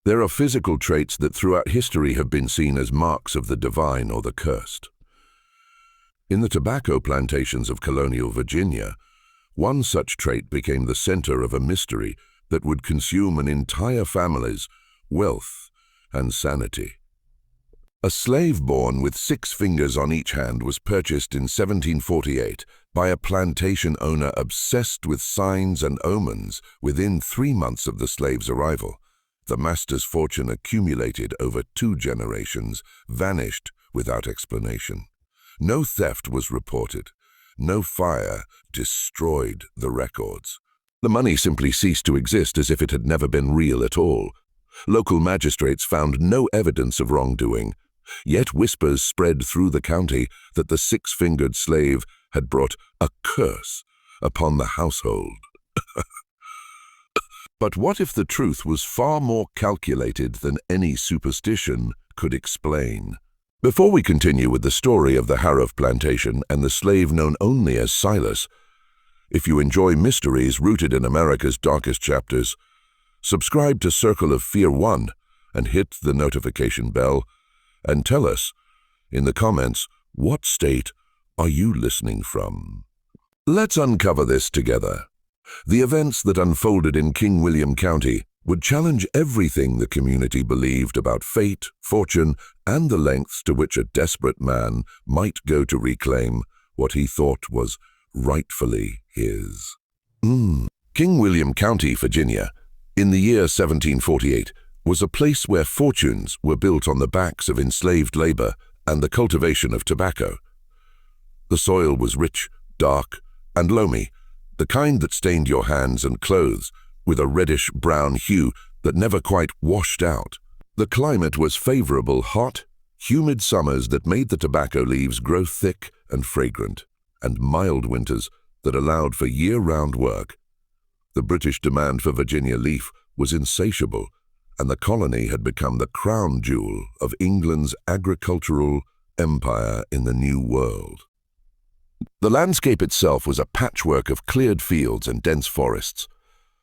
There are physical traits that throughout history have been seen as marks of the divine or the cursed. In the tobacco plantations of colonial Virginia, one such trait became the center of a mystery that would consume an entire family's wealth and sanity. A slave born with 6 fingers on each hand was purchased in 1748 by a plantation owner obsessed with signs and omens. Within 3 months of the slave's arrival, the master's fortune accumulated over 2 generations, vanished without explanation. No theft was reported. No fire destroyed the records. The money simply ceased to exist as if it had never been real at all. Local magistrates found no evidence of wrongdoing, yet whispers spread through the county that the 6-fingered slave had brought a curse upon the household. But what if the truth was far more calculated than any superstition could explain? Before we continue with the story of the Harrow plantation and the slave known only as Silas, if you enjoy mysteries rooted in America's darkest chapters, subscribe to Circle of Fear 1 and hit the notification bell, and tell us in the comments, what state are you listening from? Let's uncover this together. The events that unfolded in King William County would challenge everything the community believed about fate, fortune, and the lengths to which a desperate man might go to reclaim what he thought was rightfully his. King William County, Virginia, in the year 1748, was a place where fortunes were built on the backs of enslaved labor and the cultivation of tobacco. The soil was rich, dark, and loamy, the kind that stained your hands and clothes with a reddish-brown hue that never quite washed out. The climate was favorable, hot, humid summers that made the tobacco leaves grow thick and fragrant, and mild winters that allowed for year-round work. The British demand for Virginia leaf was insatiable, and the colony had become the crown jewel of England's agricultural empire in the New World. The landscape itself was a patchwork of cleared fields and dense forests.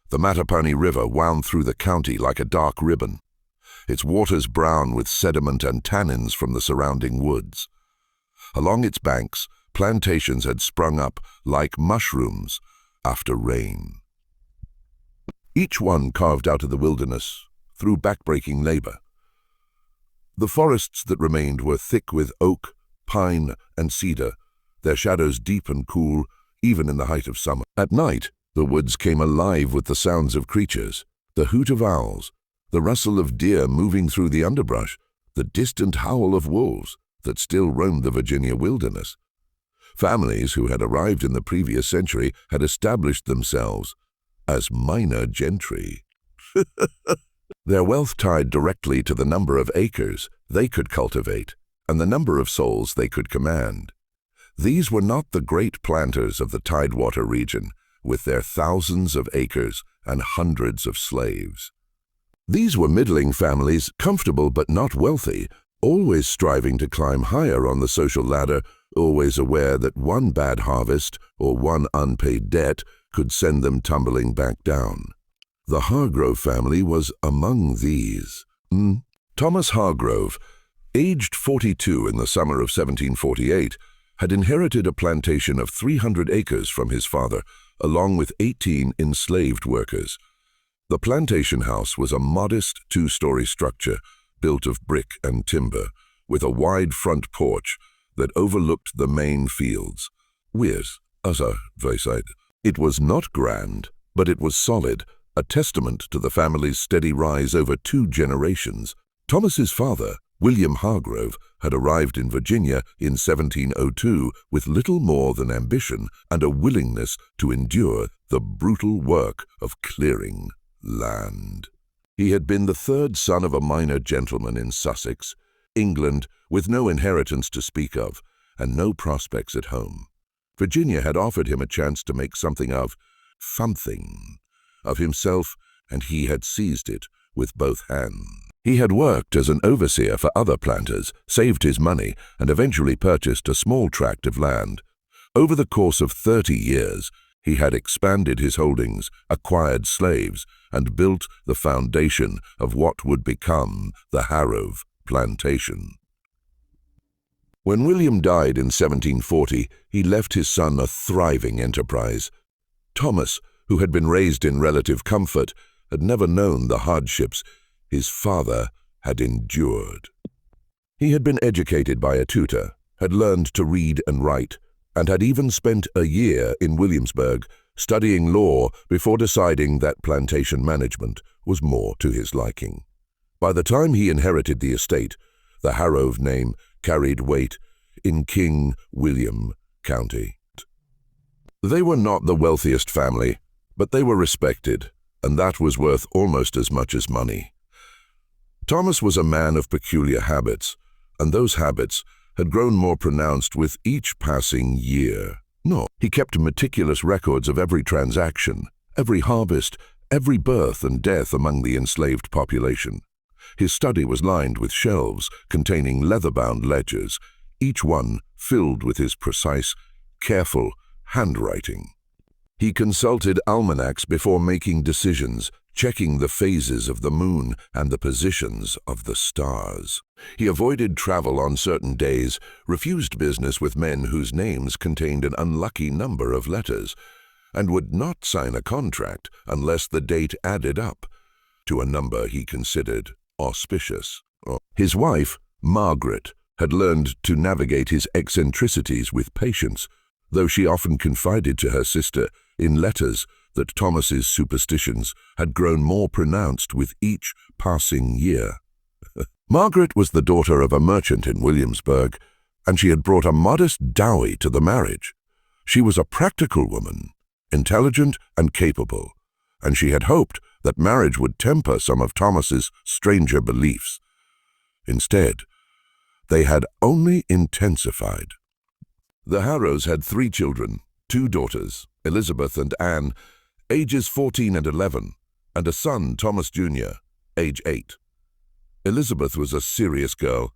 The Mattapony River wound through the county like a dark ribbon, its waters brown with sediment and tannins from the surrounding woods. Along its banks, plantations had sprung up like mushrooms after rain, each one carved out of the wilderness through backbreaking labor. The forests that remained were thick with oak, pine, and cedar, their shadows deep and cool, even in the height of summer. At night, the woods came alive with the sounds of creatures, the hoot of owls, the rustle of deer moving through the underbrush, the distant howl of wolves that still roamed the Virginia wilderness. Families who had arrived in the previous century had established themselves as minor gentry. Their wealth tied directly to the number of acres they could cultivate and the number of souls they could command. These were not the great planters of the Tidewater region, with their thousands of acres and hundreds of slaves. These were middling families, comfortable but not wealthy, always striving to climb higher on the social ladder, always aware that one bad harvest or one unpaid debt could send them tumbling back down. The Hargrove family was among these. Thomas Hargrove, aged 42 in the summer of 1748, had inherited a plantation of 300 acres from his father, along with 18 enslaved workers. The plantation house was a modest 2-story structure built of brick and timber, with a wide front porch that overlooked the main fields. It was not grand, but it was solid, a testament to the family's steady rise over 2 generations. Thomas's father, William Hargrove, had arrived in Virginia in 1702 with little more than ambition and a willingness to endure the brutal work of clearing land. He had been the 3rd son of a minor gentleman in Sussex, England, with no inheritance to speak of and no prospects at home. Virginia had offered him a chance to make something of himself, and he had seized it with both hands. He had worked as an overseer for other planters, saved his money, and eventually purchased a small tract of land. Over the course of 30 years, He had expanded his holdings, acquired slaves, and built the foundation of what would become the Harrow plantation. When William died in 1740, he left his son a thriving enterprise. Thomas, who had been raised in relative comfort, had never known the hardships his father had endured. He had been educated by a tutor, had learned to read and write, and had even spent a year in Williamsburg studying law before deciding that plantation management was more to his liking. By the time he inherited the estate, the Harrow name carried weight in King William County. They were not the wealthiest family, but they were respected, and that was worth almost as much as money. Thomas was a man of peculiar habits, and those habits had grown more pronounced with each passing year. No, he kept meticulous records of every transaction, every harvest, every birth and death among the enslaved population. His study was lined with shelves containing leather-bound ledgers, each one filled with his precise, careful handwriting. He consulted almanacs before making decisions, checking the phases of the moon and the positions of the stars. He avoided travel on certain days, refused business with men whose names contained an unlucky number of letters, and would not sign a contract unless the date added up to a number he considered auspicious. His wife, Margaret, had learned to navigate his eccentricities with patience, though she often confided to her sister in letters that Thomas's superstitions had grown more pronounced with each passing year. Margaret was the daughter of a merchant in Williamsburg, and she had brought a modest dowry to the marriage. She was a practical woman, intelligent and capable, and she had hoped that marriage would temper some of Thomas's stranger beliefs. Instead, they had only intensified. The Harrows had 3 children, 2 daughters, Elizabeth and Anne, ages 14 and 11, and a son, Thomas Jr., age 8. Elizabeth was a serious girl,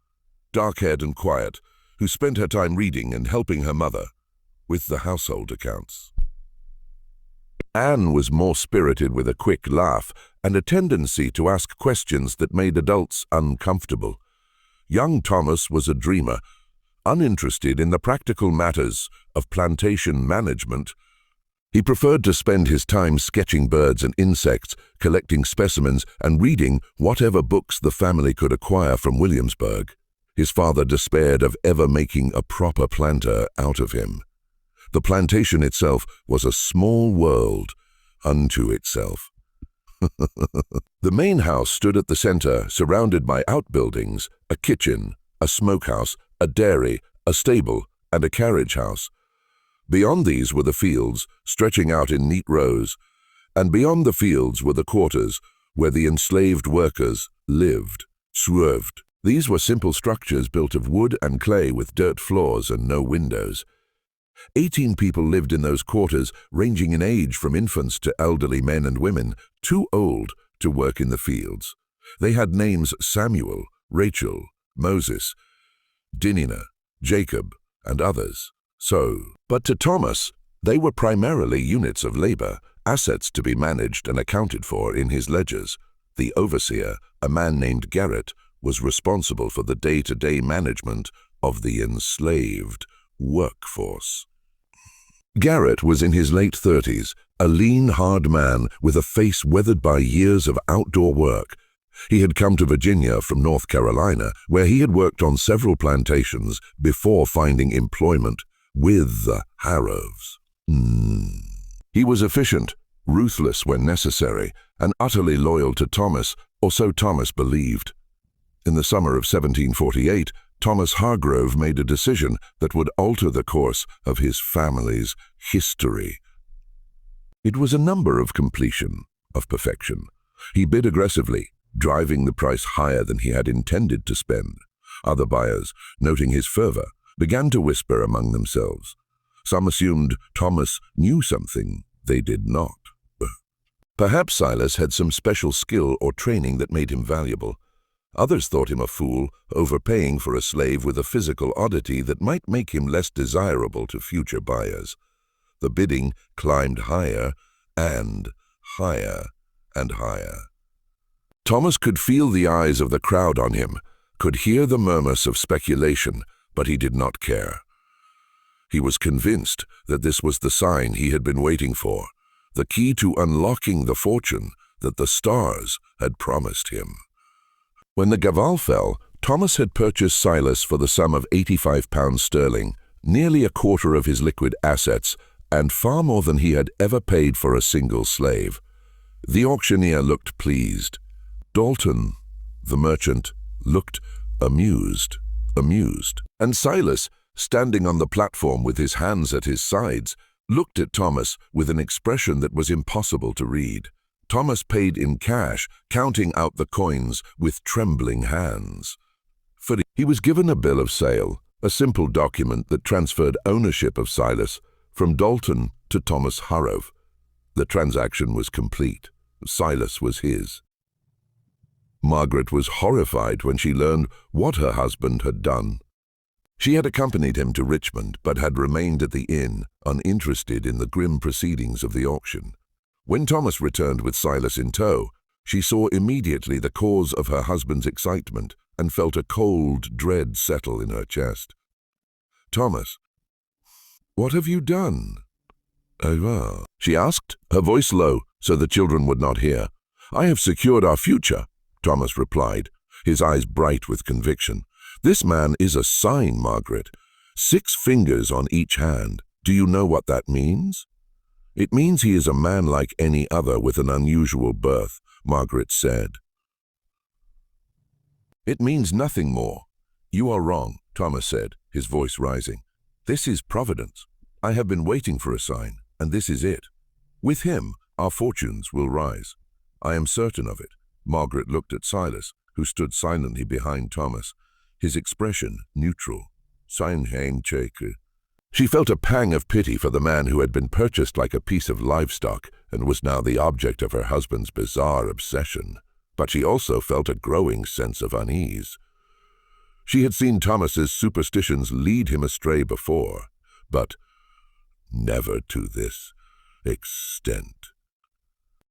dark-haired and quiet, who spent her time reading and helping her mother with the household accounts. Anne was more spirited, with a quick laugh and a tendency to ask questions that made adults uncomfortable. Young Thomas was a dreamer, uninterested in the practical matters of plantation management. He preferred to spend his time sketching birds and insects, collecting specimens, and reading whatever books the family could acquire from Williamsburg. His father despaired of ever making a proper planter out of him. The plantation itself was a small world unto itself. The main house stood at the center, surrounded by outbuildings, a kitchen, a smokehouse, a dairy, a stable, and a carriage house. Beyond these were the fields, stretching out in neat rows, and beyond the fields were the quarters where the enslaved workers lived, swerved. These were simple structures built of wood and clay with dirt floors and no windows. 18 people lived in those quarters, ranging in age from infants to elderly men and women, too old to work in the fields. They had names Samuel, Rachel, Moses, Dinina, Jacob, and others. But to Thomas, they were primarily units of labor, assets to be managed and accounted for in his ledgers. The overseer, a man named Garrett, was responsible for the day-to-day management of the enslaved workforce. Garrett was in his late 30s, a lean, hard man with a face weathered by years of outdoor work. He had come to Virginia from North Carolina, where he had worked on several plantations before finding employment with the Harrows. He was efficient, ruthless when necessary, and utterly loyal to Thomas, or so Thomas believed. In the summer of 1748, Thomas Hargrove made a decision that would alter the course of his family's history. It was a number of completion, of perfection. He bid aggressively, driving the price higher than he had intended to spend. Other buyers, noting his fervor, began to whisper among themselves. Some assumed Thomas knew something they did not. Perhaps Silas had some special skill or training that made him valuable. Others thought him a fool, overpaying for a slave with a physical oddity that might make him less desirable to future buyers. The bidding climbed higher and higher and higher. Thomas could feel the eyes of the crowd on him, could hear the murmurs of speculation, but he did not care. He was convinced that this was the sign he had been waiting for, the key to unlocking the fortune that the stars had promised him. When the gavel fell, Thomas had purchased Silas for the sum of £85, nearly a quarter of his liquid assets, and far more than he had ever paid for a single slave. The auctioneer looked pleased. Dalton, the merchant, looked amused. And Silas, standing on the platform with his hands at his sides, looked at Thomas with an expression that was impossible to read. Thomas paid in cash, counting out the coins with trembling hands. He was given a bill of sale, a simple document that transferred ownership of Silas from Dalton to Thomas Harrove. The transaction was complete. Silas was his. Margaret was horrified when she learned what her husband had done. She had accompanied him to Richmond, but had remained at the inn, uninterested in the grim proceedings of the auction. When Thomas returned with Silas in tow, she saw immediately the cause of her husband's excitement and felt a cold dread settle in her chest. "Thomas, what have you done?" She asked, her voice low so the children would not hear. "I have secured our future," Thomas replied, his eyes bright with conviction. "This man is a sign, Margaret. 6 fingers on each hand. Do you know what that means?" "It means he is a man like any other with an unusual birth," Margaret said. "It means nothing more." "You are wrong," Thomas said, his voice rising. "This is Providence. I have been waiting for a sign, and this is it. With him, our fortunes will rise. I am certain of it." Margaret looked at Silas, who stood silently behind Thomas, his expression neutral. She felt a pang of pity for the man who had been purchased like a piece of livestock and was now the object of her husband's bizarre obsession. But she also felt a growing sense of unease. She had seen Thomas's superstitions lead him astray before, but never to this extent.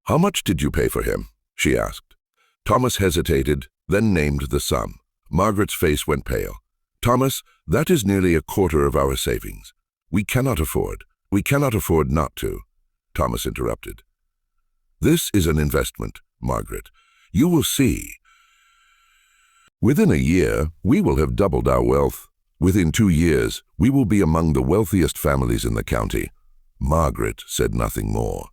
"How much did you pay for him?" she asked. Thomas hesitated, then named the sum. Margaret's face went pale. "Thomas, that is nearly a quarter of our savings. We cannot afford not to." Thomas interrupted. "This is an investment, Margaret. You will see. Within a year, we will have doubled our wealth. Within 2 years, we will be among the wealthiest families in the county." Margaret said nothing more.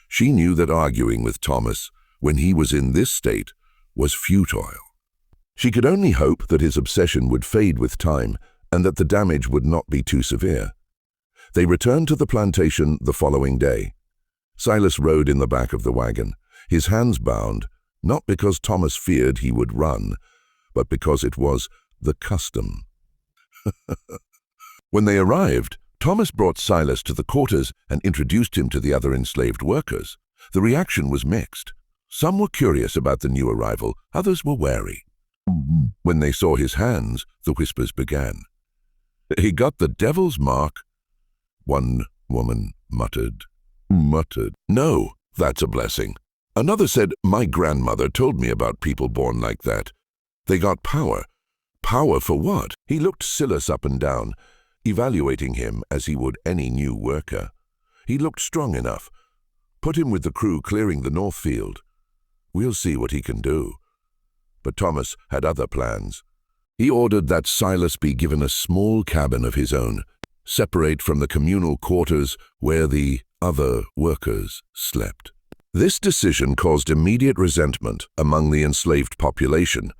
She knew that arguing with Thomas, when he was in this state, was futile. She could only hope that his obsession would fade with time and that the damage would not be too severe. They returned to the plantation the following day. Silas rode in the back of the wagon, his hands bound, not because Thomas feared he would run, but because it was the custom. When they arrived, Thomas brought Silas to the quarters and introduced him to the other enslaved workers. The reaction was mixed. Some were curious about the new arrival, others were wary. When they saw his hands, the whispers began. "He got the devil's mark," one woman muttered. "No, that's a blessing." Another said, "My grandmother told me about people born like that. They got power. Power for what?" He looked Silas up and down, evaluating him as he would any new worker. He looked strong enough. Put him with the crew clearing the north field. We'll see what he can do. But Thomas had other plans. He ordered that Silas be given a small cabin of his own, separate from the communal quarters where the other workers slept. This decision caused immediate resentment among the enslaved population,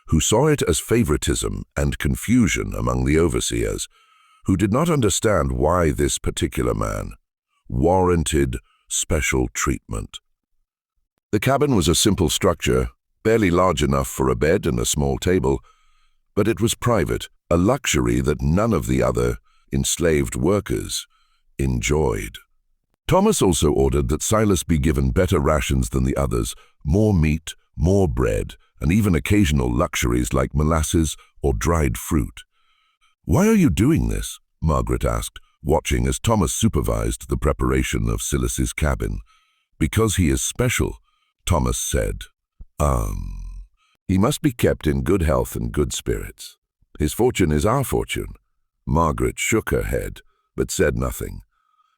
who saw it as favoritism and confusion among the overseers, who did not understand why this particular man warranted special treatment. The cabin was a simple structure, barely large enough for a bed and a small table, but it was private, a luxury that none of the other enslaved workers enjoyed. Thomas also ordered that Silas be given better rations than the others, more meat, more bread, and even occasional luxuries like molasses or dried fruit. "Why are you doing this?" Margaret asked. watching as Thomas supervised the preparation of Silas's cabin. "Because he is special," Thomas said. He must be kept in good health and good spirits. His fortune is our fortune." Margaret shook her head, but said nothing.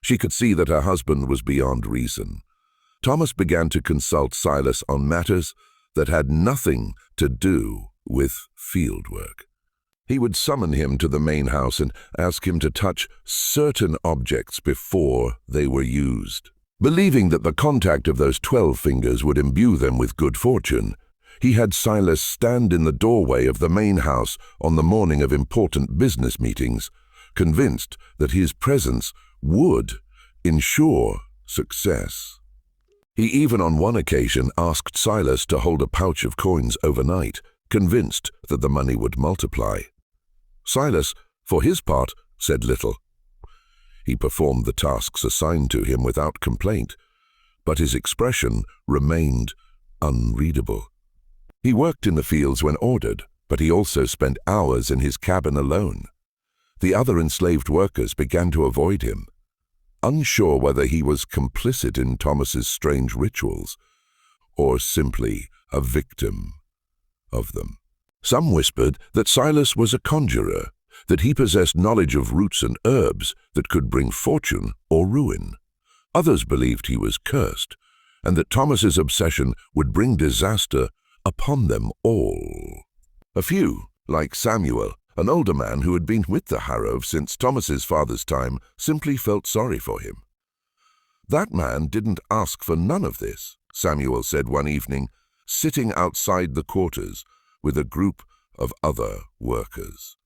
She could see that her husband was beyond reason. Thomas began to consult Silas on matters that had nothing to do with fieldwork. He would summon him to the main house and ask him to touch certain objects before they were used. Believing that the contact of those 12 fingers would imbue them with good fortune, he had Silas stand in the doorway of the main house on the morning of important business meetings, convinced that his presence would ensure success. He even on one occasion asked Silas to hold a pouch of coins overnight, convinced that the money would multiply. Silas, for his part, said little. He performed the tasks assigned to him without complaint, but his expression remained unreadable. He worked in the fields when ordered, but he also spent hours in his cabin alone. The other enslaved workers began to avoid him, unsure whether he was complicit in Thomas's strange rituals or simply a victim of them. Some whispered that Silas was a conjurer, that he possessed knowledge of roots and herbs that could bring fortune or ruin. Others believed he was cursed, and that Thomas's obsession would bring disaster upon them all. A few, like Samuel, an older man who had been with the Harrow since Thomas's father's time, simply felt sorry for him. "That man didn't ask for none of this," Samuel said one evening, sitting outside the quarters with a group of other workers.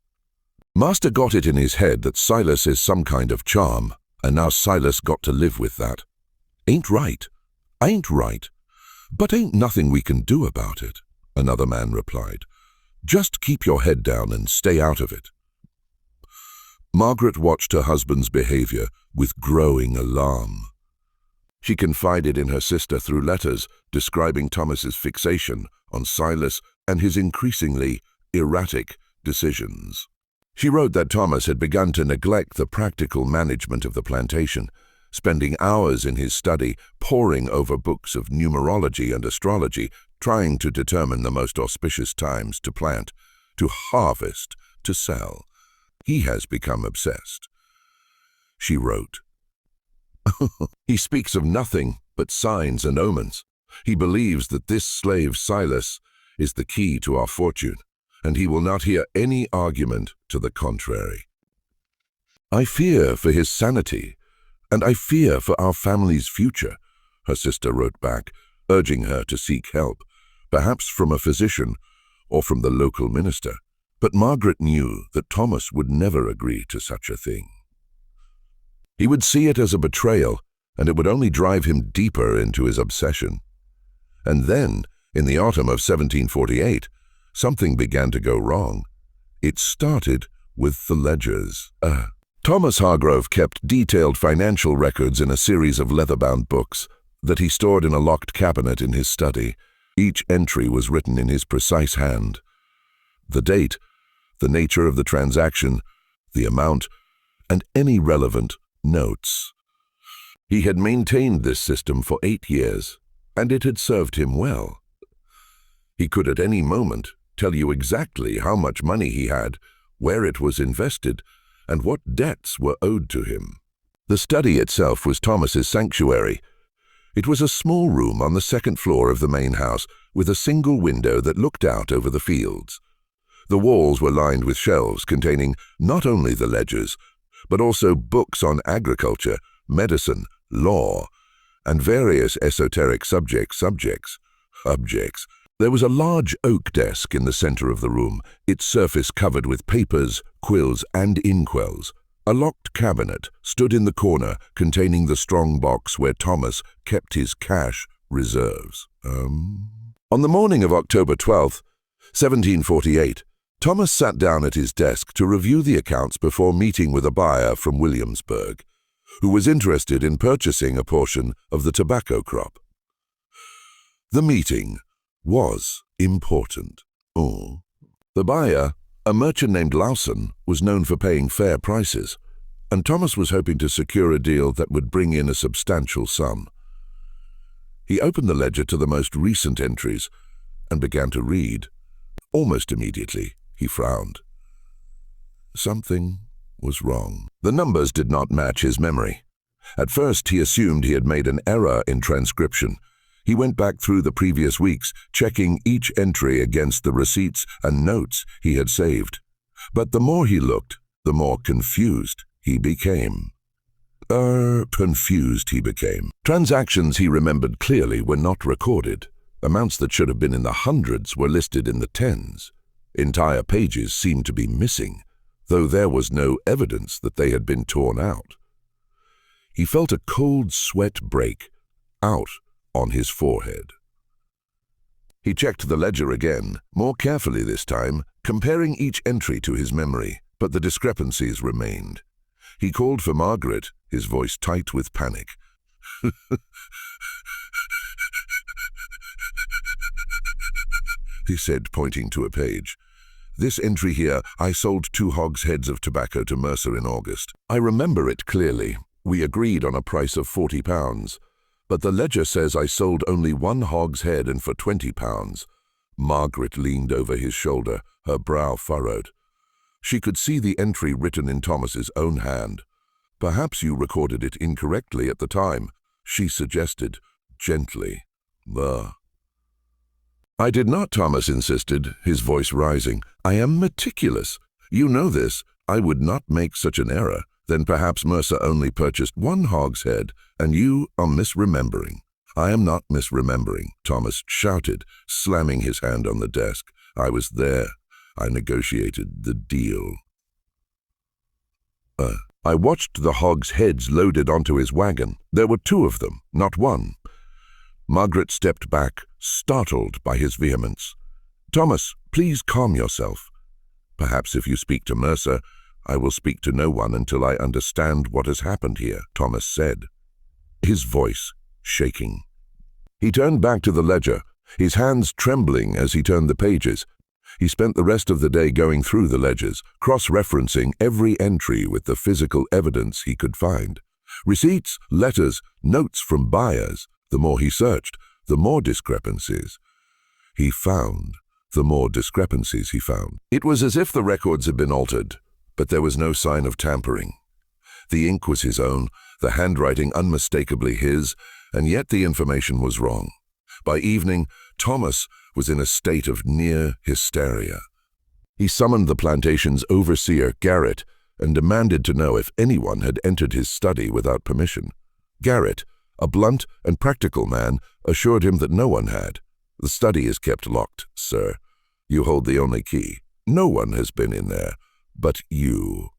"Master got it in his head that Silas is some kind of charm, and now Silas got to live with that. Ain't right, but ain't nothing we can do about it," another man replied. "Just keep your head down and stay out of it." Margaret watched her husband's behavior with growing alarm. She confided in her sister through letters describing Thomas's fixation on Silas and his increasingly erratic decisions. She wrote that Thomas had begun to neglect the practical management of the plantation, spending hours in his study poring over books of numerology and astrology, trying to determine the most auspicious times to plant, to harvest, to sell. "He has become obsessed," she wrote. "He speaks of nothing but signs and omens. He believes that this slave Silas is the key to our fortune, and he will not hear any argument to the contrary. I fear for his sanity, and I fear for our family's future," her sister wrote back, urging her to seek help, perhaps from a physician or from the local minister. But Margaret knew that Thomas would never agree to such a thing. He would see it as a betrayal, and it would only drive him deeper into his obsession. And then, in the autumn of 1748, something began to go wrong. It started with the ledgers. Thomas Hargrove kept detailed financial records in a series of leather-bound books that he stored in a locked cabinet in his study. Each entry was written in his precise hand. The date, the nature of the transaction, the amount, and any relevant notes. He had maintained this system for 8 years, and it had served him well. He could at any moment tell you exactly how much money he had, where it was invested, and what debts were owed to him. The study itself was Thomas's sanctuary. It was a small room on the second floor of the main house with a single window that looked out over the fields. The walls were lined with shelves containing not only the ledgers, but also books on agriculture, medicine, law, and various esoteric subjects. There was a large oak desk in the center of the room, its surface covered with papers, quills, and inkwells. A locked cabinet stood in the corner containing the strong box where Thomas kept his cash reserves. On the morning of October 12th, 1748, Thomas sat down at his desk to review the accounts before meeting with a buyer from Williamsburg, who was interested in purchasing a portion of the tobacco crop. The meeting was important. The buyer, a merchant named Lawson, was known for paying fair prices. and Thomas was hoping to secure a deal that would bring in a substantial sum. He opened the ledger to the most recent entries and began to read. Almost immediately, he frowned. Something was wrong. The numbers did not match his memory. At first, he assumed he had made an error in transcription. He went back through the previous weeks, checking each entry against the receipts and notes he had saved. But the more he looked, the more confused he became. Transactions he remembered clearly were not recorded. Amounts that should have been in the hundreds were listed in the tens. Entire pages seemed to be missing, though there was no evidence that they had been torn out. He felt a cold sweat break out on his forehead. He checked the ledger again, more carefully this time, comparing each entry to his memory, but the discrepancies remained. He called for Margaret, his voice tight with panic. He said, pointing to a page. This entry here, I sold 2 hogsheads of tobacco to Mercer in August. I remember it clearly. We agreed on a price of £40, but the ledger says I sold only 1 hogshead and for £20. Margaret leaned over his shoulder, her brow furrowed. She could see the entry written in Thomas's own hand. Perhaps you recorded it incorrectly at the time, she suggested, gently. I did not, Thomas insisted, his voice rising. I am meticulous. You know this. I would not make such an error. Then perhaps Mercer only purchased 1 hogshead, and you are misremembering. I am not misremembering, Thomas shouted, slamming his hand on the desk. I was there. I negotiated the deal. I watched the hogsheads loaded onto his wagon. There were 2 of them, not 1. Margaret stepped back, startled by his vehemence. Thomas, please calm yourself. Perhaps if you speak to Mercer, I will speak to no one until I understand what has happened here, Thomas said, his voice shaking. He turned back to the ledger, his hands trembling as he turned the pages. He spent the rest of the day going through the ledgers, cross-referencing every entry with the physical evidence he could find. Receipts, letters, notes from buyers. The more he searched, the more discrepancies he found. It was as if the records had been altered, but there was no sign of tampering. The ink was his own, the handwriting unmistakably his, and yet the information was wrong. By evening, Thomas was in a state of near hysteria. He summoned the plantation's overseer, Garrett, and demanded to know if anyone had entered his study without permission. Garrett, a blunt and practical man, assured him that no one had. The study is kept locked, sir. You hold the only key. No one has been in there, but you.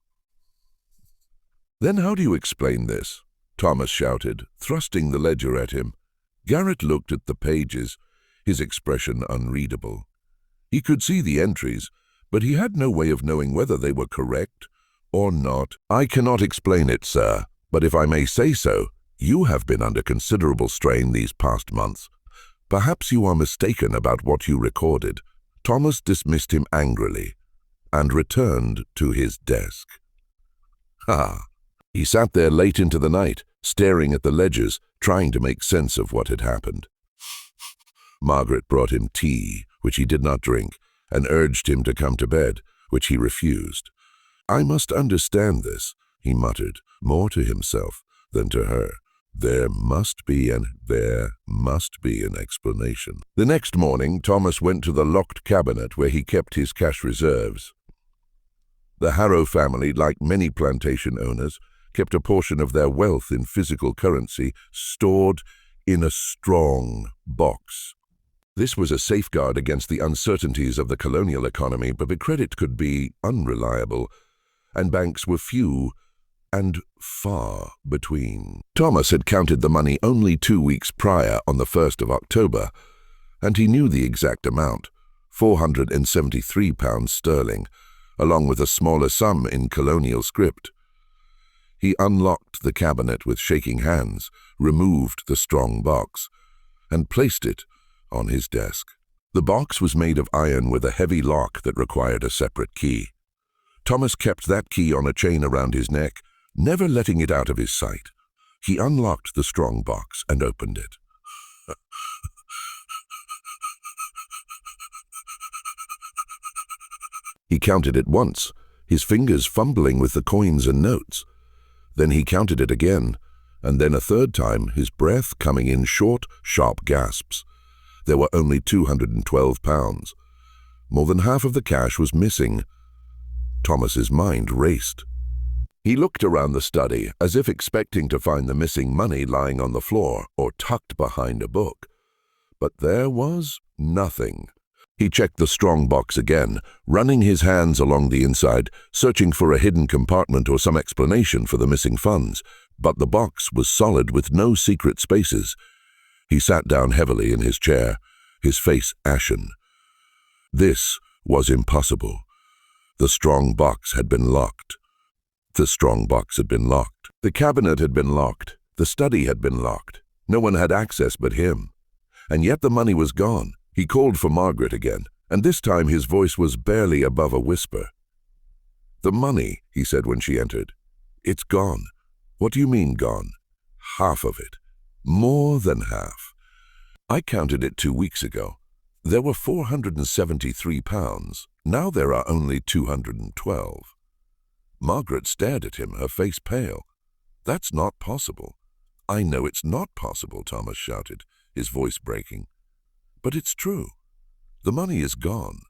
Then how do you explain this? Thomas shouted, thrusting the ledger at him. Garrett looked at the pages, his expression unreadable. He could see the entries, but he had no way of knowing whether they were correct or not. I cannot explain it, sir, but if I may say so, you have been under considerable strain these past months. Perhaps you are mistaken about what you recorded. Thomas dismissed him angrily and returned to his desk. He sat there late into the night, staring at the ledgers, trying to make sense of what had happened. Margaret brought him tea, which he did not drink, and urged him to come to bed, which he refused. I must understand this, he muttered, more to himself than to her. There must be an explanation. The next morning, Thomas went to the locked cabinet where he kept his cash reserves. The Harrow family, like many plantation owners, kept a portion of their wealth in physical currency stored in a strong box. This was a safeguard against the uncertainties of the colonial economy, but the credit could be unreliable, and banks were few and far between. Thomas had counted the money only 2 weeks prior on the 1st of October, and he knew the exact amount, £473 sterling, along with a smaller sum in colonial script. He unlocked the cabinet with shaking hands, removed the strong box, and placed it on his desk. The box was made of iron with a heavy lock that required a separate key. Thomas kept that key on a chain around his neck, never letting it out of his sight. He unlocked the strong box and opened it. He counted it once, his fingers fumbling with the coins and notes. Then he counted it again, and then a third time, his breath coming in short, sharp gasps. There were only £212. More than half of the cash was missing. Thomas's mind raced. He looked around the study as if expecting to find the missing money lying on the floor or tucked behind a book. But there was nothing. He checked the strong box again, running his hands along the inside, searching for a hidden compartment or some explanation for the missing funds. But the box was solid with no secret spaces. He sat down heavily in his chair, his face ashen. This was impossible. The strong box had been locked. The strong box had been locked. The cabinet had been locked. The study had been locked. No one had access but him. And yet the money was gone. He called for Margaret again, and this time his voice was barely above a whisper. "The money," he said when she entered. "It's gone." "What do you mean gone?" "Half of it. More than half. I counted it 2 weeks ago. There were £473. Now there are only 212. Margaret stared at him, her face pale. "That's not possible." "I know it's not possible," Thomas shouted, his voice breaking. "But it's true. The money is gone."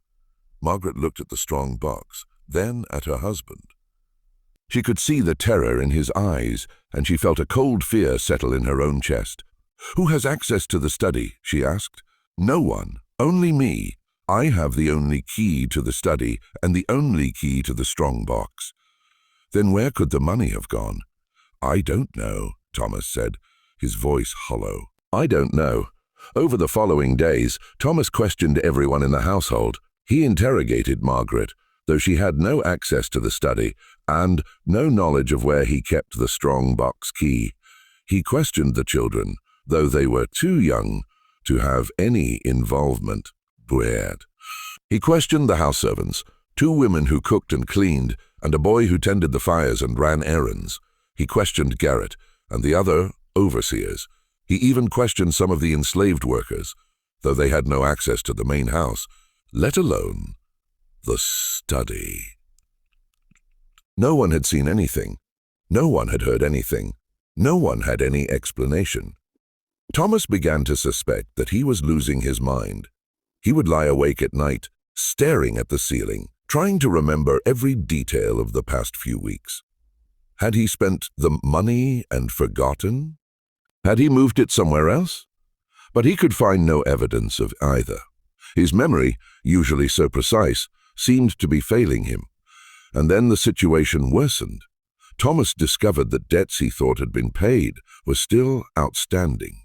Margaret looked at the strong box, then at her husband. She could see the terror in his eyes, and she felt a cold fear settle in her own chest. "Who has access to the study?" she asked. "No one. Only me. I have the only key to the study and the only key to the strong box." "Then where could the money have gone?" "I don't know," Thomas said, his voice hollow. "I don't know." Over the following days, Thomas questioned everyone in the household. He interrogated Margaret, though she had no access to the study and no knowledge of where he kept the strong box key. He questioned the children, though they were too young to have any involvement. Weird. He questioned the house servants, 2 women who cooked and cleaned, and a boy who tended the fires and ran errands. He questioned Garrett and the other overseers. He even questioned some of the enslaved workers, though they had no access to the main house, let alone the study. No one had seen anything. No one had heard anything. No one had any explanation. Thomas began to suspect that he was losing his mind. He would lie awake at night, staring at the ceiling, trying to remember every detail of the past few weeks. Had he spent the money and forgotten? Had he moved it somewhere else? But he could find no evidence of either. His memory, usually so precise, seemed to be failing him. And then the situation worsened. Thomas discovered that debts he thought had been paid were still outstanding.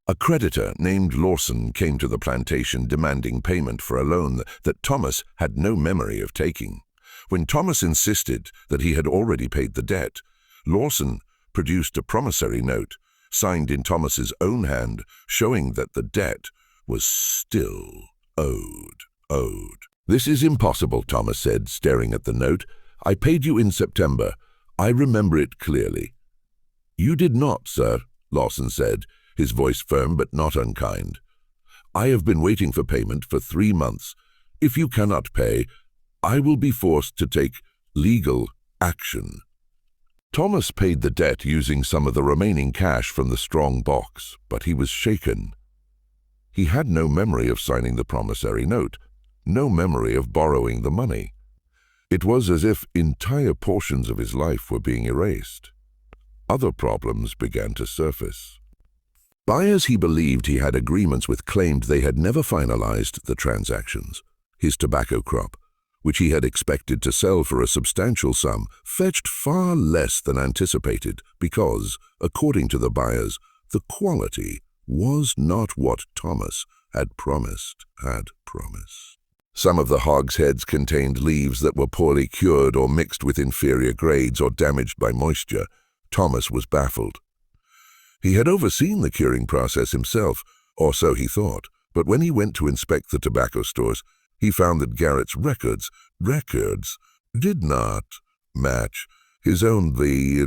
A creditor named Lawson came to the plantation demanding payment for a loan that Thomas had no memory of taking. When Thomas insisted that he had already paid the debt, Lawson produced a promissory note, signed in Thomas's own hand, showing that the debt was still owed. "This is impossible," Thomas said, staring at the note. "I paid you in September. I remember it clearly." "You did not, sir," Lawson said, his voice firm but not unkind. "I have been waiting for payment for 3 months. If you cannot pay, I will be forced to take legal action." Thomas paid the debt using some of the remaining cash from the strong box, but he was shaken. He had no memory of signing the promissory note, no memory of borrowing the money. It was as if entire portions of his life were being erased. Other problems began to surface. Buyers he believed he had agreements with claimed they had never finalized the transactions. His tobacco crop, which he had expected to sell for a substantial sum, fetched far less than anticipated because, according to the buyers, the quality was not what Thomas had promised. Some of the hogsheads contained leaves that were poorly cured or mixed with inferior grades or damaged by moisture. Thomas was baffled. He had overseen the curing process himself, or so he thought, but when he went to inspect the tobacco stores, he found that Garrett's records did not match his own the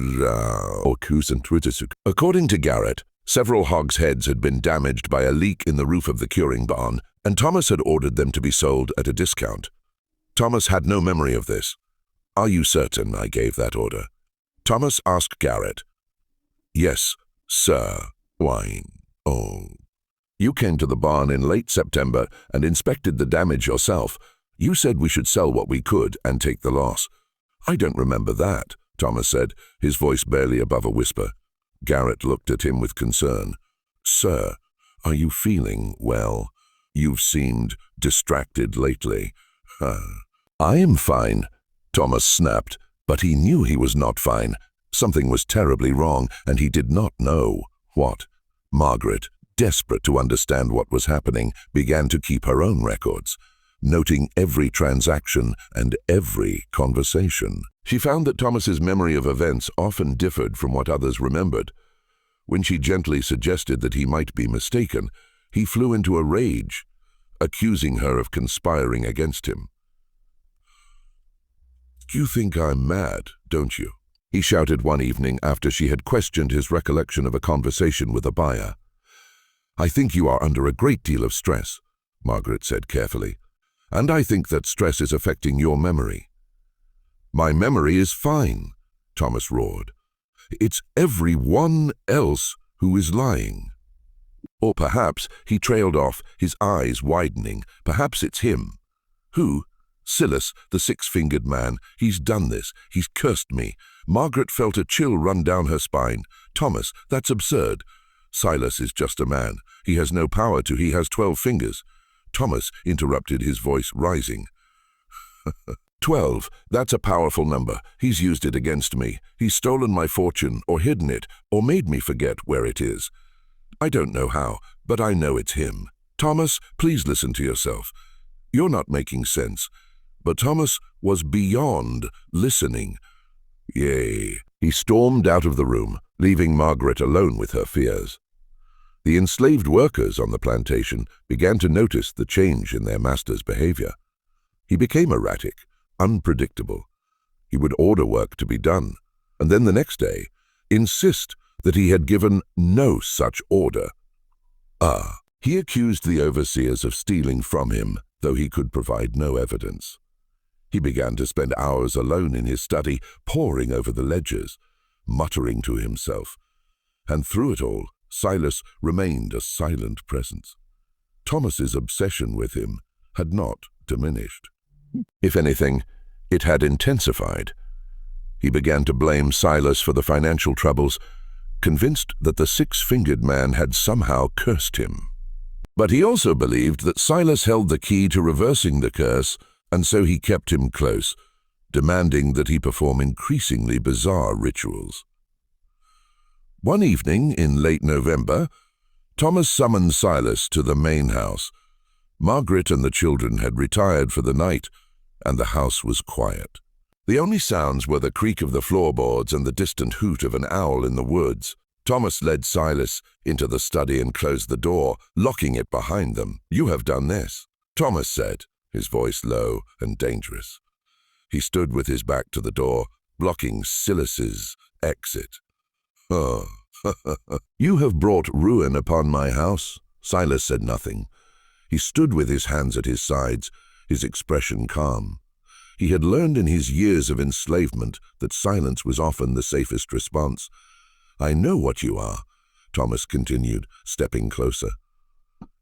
According to Garrett, several hogsheads had been damaged by a leak in the roof of the curing barn, and Thomas had ordered them to be sold at a discount. Thomas had no memory of this. "Are you certain I gave that order?" Thomas asked Garrett. "Yes, sir." "Why? Oh. You came to the barn in late September and inspected the damage yourself. You said we should sell what we could and take the loss." "I don't remember that," Thomas said, his voice barely above a whisper. Garrett looked at him with concern. "Sir, are you feeling well? You've seemed distracted lately." "I am fine," Thomas snapped, but he knew he was not fine. Something was terribly wrong, and he did not know what. Margaret, desperate to understand what was happening, began to keep her own records, noting every transaction and every conversation. She found that Thomas's memory of events often differed from what others remembered. When she gently suggested that he might be mistaken, he flew into a rage, accusing her of conspiring against him. "You think I'm mad, don't you?" he shouted one evening after she had questioned his recollection of a conversation with a buyer. "I think you are under a great deal of stress," Margaret said carefully, "and I think that stress is affecting your memory." "My memory is fine," Thomas roared. "It's everyone else who is lying." Or perhaps, he trailed off, his eyes widening, perhaps it's him. "Who?" "Silas, the six-fingered man. He's done this. He's cursed me." Margaret felt a chill run down her spine. "Thomas, that's absurd." "Silas is just a man. He has no power to. He has 12 fingers. Thomas interrupted, his voice rising. 12, that's a powerful number. He's used it against me. He's stolen my fortune, or hidden it, or made me forget where it is. I don't know how, but I know it's him. Thomas, please listen to yourself. You're not making sense." But Thomas was beyond listening. "Yay." He stormed out of the room, leaving Margaret alone with her fears. The enslaved workers on the plantation began to notice the change in their master's behavior. He became erratic, unpredictable. He would order work to be done, and then the next day insist that he had given no such order. He accused the overseers of stealing from him, though he could provide no evidence. He began to spend hours alone in his study, poring over the ledgers, muttering to himself. And through it all, Silas remained a silent presence. Thomas's obsession with him had not diminished. If anything, it had intensified. He began to blame Silas for the financial troubles, convinced that the six-fingered man had somehow cursed him. But he also believed that Silas held the key to reversing the curse, and so he kept him close, demanding that he perform increasingly bizarre rituals. One evening in late November, Thomas summoned Silas to the main house. Margaret and the children had retired for the night, and the house was quiet. The only sounds were the creak of the floorboards and the distant hoot of an owl in the woods. Thomas led Silas into the study and closed the door, locking it behind them. "You have done this," Thomas said, his voice low and dangerous. He stood with his back to the door, blocking Silas's exit. "You have brought ruin upon my house." Silas said nothing. He stood with his hands at his sides, his expression calm. He had learned in his years of enslavement that silence was often the safest response. "I know what you are," Thomas continued, stepping closer.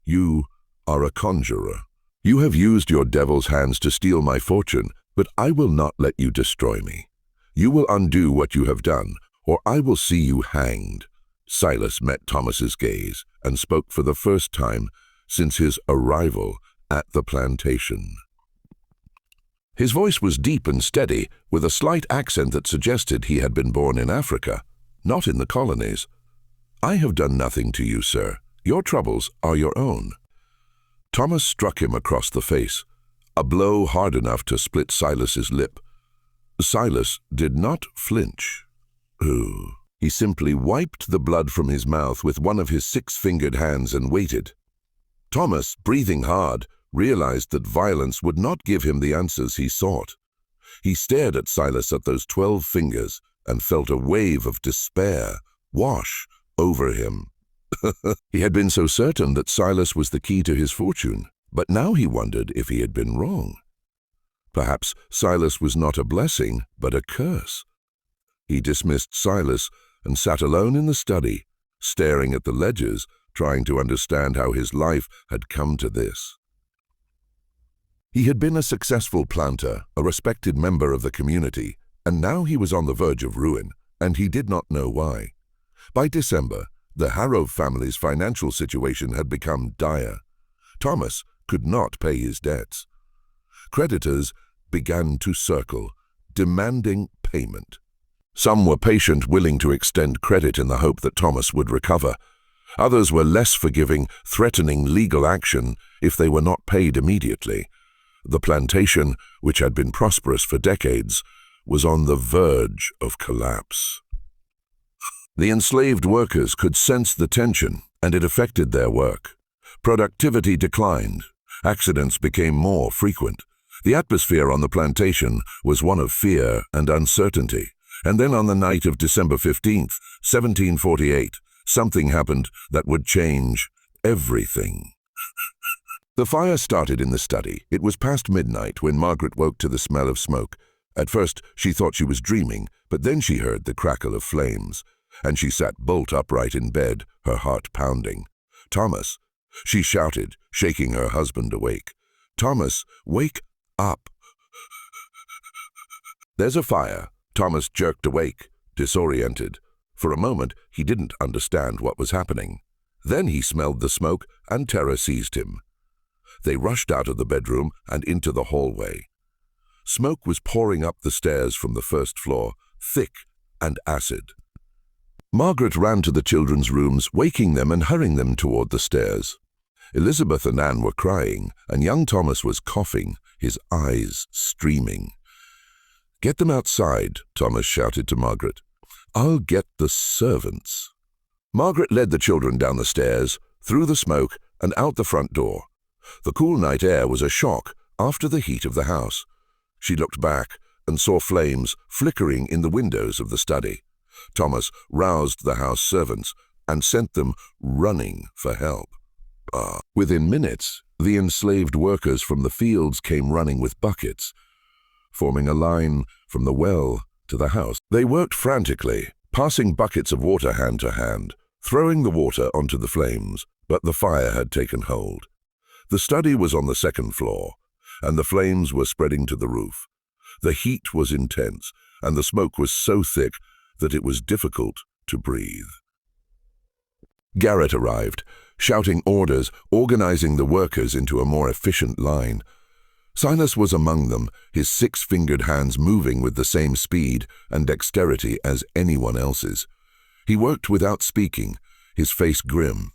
"You are a conjurer. You have used your devil's hands to steal my fortune, but I will not let you destroy me. You will undo what you have done, or I will see you hanged." Silas met Thomas's gaze and spoke for the first time since his arrival at the plantation. His voice was deep and steady, with a slight accent that suggested he had been born in Africa, not in the colonies. "I have done nothing to you, sir. Your troubles are your own." Thomas struck him across the face, a blow hard enough to split Silas's lip. Silas did not flinch. He simply wiped the blood from his mouth with one of his six-fingered hands and waited. Thomas, breathing hard, realized that violence would not give him the answers he sought. He stared at Silas at those 12 fingers and felt a wave of despair wash over him. He had been so certain that Silas was the key to his fortune, but now he wondered if he had been wrong. Perhaps Silas was not a blessing, but a curse. He dismissed Silas and sat alone in the study, staring at the ledgers, trying to understand how his life had come to this. He had been a successful planter, a respected member of the community, and now he was on the verge of ruin, and he did not know why. By December, the Harrow family's financial situation had become dire. Thomas could not pay his debts. Creditors began to circle, demanding payment. Some were patient, willing to extend credit in the hope that Thomas would recover. Others were less forgiving, threatening legal action if they were not paid immediately. The plantation, which had been prosperous for decades, was on the verge of collapse. The enslaved workers could sense the tension, and it affected their work. Productivity declined. Accidents became more frequent. The atmosphere on the plantation was one of fear and uncertainty. And then on the night of December 15th, 1748, something happened that would change everything. The fire started in the study. It was past midnight when Margaret woke to the smell of smoke. At first, she thought she was dreaming, but then she heard the crackle of flames, and she sat bolt upright in bed, her heart pounding. "Thomas," she shouted, shaking her husband awake. "Thomas, wake up." "There's a fire." Thomas jerked awake, disoriented. For a moment, he didn't understand what was happening. Then he smelled the smoke, and terror seized him. They rushed out of the bedroom and into the hallway. Smoke was pouring up the stairs from the first floor, thick and acid. Margaret ran to the children's rooms, waking them and hurrying them toward the stairs. Elizabeth and Anne were crying, and young Thomas was coughing, his eyes streaming. "Get them outside," Thomas shouted to Margaret. "I'll get the servants." Margaret led the children down the stairs, through the smoke, and out the front door. The cool night air was a shock after the heat of the house. She looked back and saw flames flickering in the windows of the study. Thomas roused the house servants and sent them running for help. Within minutes, the enslaved workers from the fields came running with buckets, forming a line from the well to the house. They worked frantically, passing buckets of water hand to hand, throwing the water onto the flames, but the fire had taken hold. The study was on the second floor, and the flames were spreading to the roof. The heat was intense, and the smoke was so thick that it was difficult to breathe. Garrett arrived, shouting orders, organizing the workers into a more efficient line. Silas was among them, his 6-fingered hands moving with the same speed and dexterity as anyone else's. He worked without speaking, his face grim.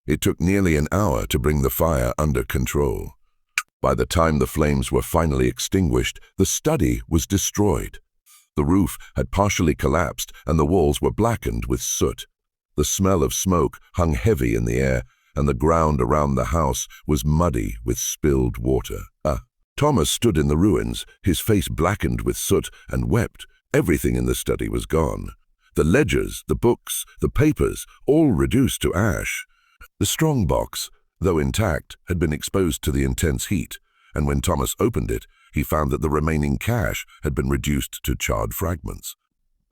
It took nearly an hour to bring the fire under control. By the time the flames were finally extinguished, the study was destroyed. The roof had partially collapsed and the walls were blackened with soot. The smell of smoke hung heavy in the air, and the ground around the house was muddy with spilled water. Thomas stood in the ruins, his face blackened with soot, and wept. Everything in the study was gone. The ledgers, the books, the papers, all reduced to ash. The strong box, though intact, had been exposed to the intense heat, and when Thomas opened it, he found that the remaining cash had been reduced to charred fragments.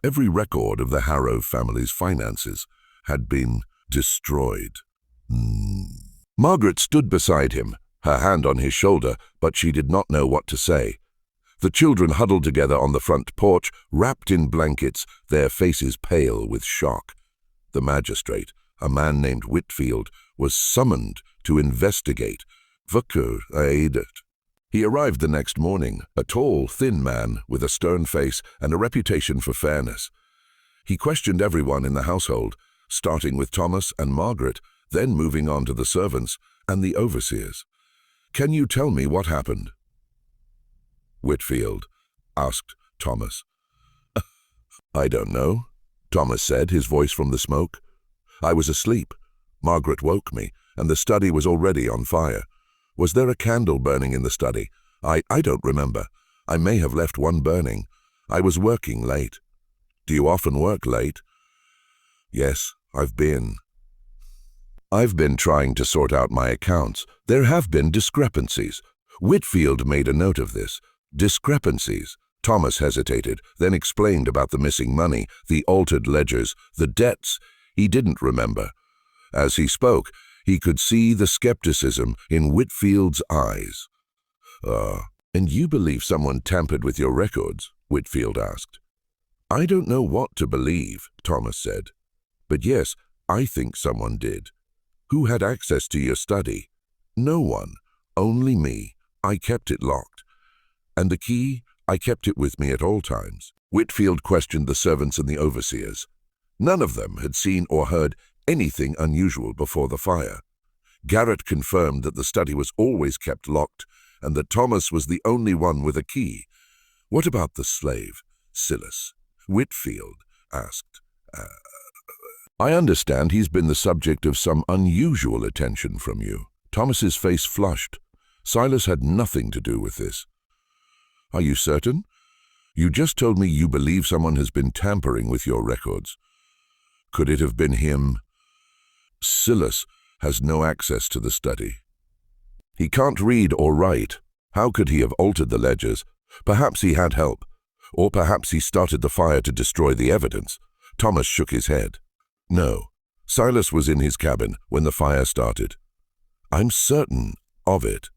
Every record of the Harrow family's finances had been destroyed. Margaret stood beside him, her hand on his shoulder, but she did not know what to say. The children huddled together on the front porch, wrapped in blankets, their faces pale with shock. The magistrate, a man named Whitfield, was summoned to investigate. He arrived the next morning, a tall, thin man with a stern face and a reputation for fairness. He questioned everyone in the household, starting with Thomas and Margaret, then moving on to the servants and the overseers. "Can you tell me what happened?" Whitfield asked Thomas. "I don't know," Thomas said, his voice from the smoke. "I was asleep. Margaret woke me, and the study was already on fire. Was there a candle burning in the study? I don't remember. I may have left one burning. I was working late. Do you often work late? Yes, I've been trying to sort out my accounts. There have been discrepancies. Whitfield made a note of this. Discrepancies. Thomas hesitated, then explained about the missing money, the altered ledgers, the debts. He didn't remember. As he spoke, he could see the skepticism in Whitfield's eyes. And you believe someone tampered with your records? Whitfield asked. I don't know what to believe, Thomas said. But yes, I think someone did. Who had access to your study? No one. Only me. I kept it locked. And the key? I kept it with me at all times. Whitfield questioned the servants and the overseers. None of them had seen or heard anything unusual before the fire. Garrett confirmed that the study was always kept locked and that Thomas was the only one with a key. What about the slave, Silas? Whitfield asked. I understand he's been the subject of some unusual attention from you. Thomas's face flushed. Silas had nothing to do with this. Are you certain? You just told me you believe someone has been tampering with your records. Could it have been him? Silas has no access to the study. He can't read or write. How could he have altered the ledgers? Perhaps he had help. Or perhaps he started the fire to destroy the evidence. Thomas shook his head. No, Silas was in his cabin when the fire started. I'm certain of it.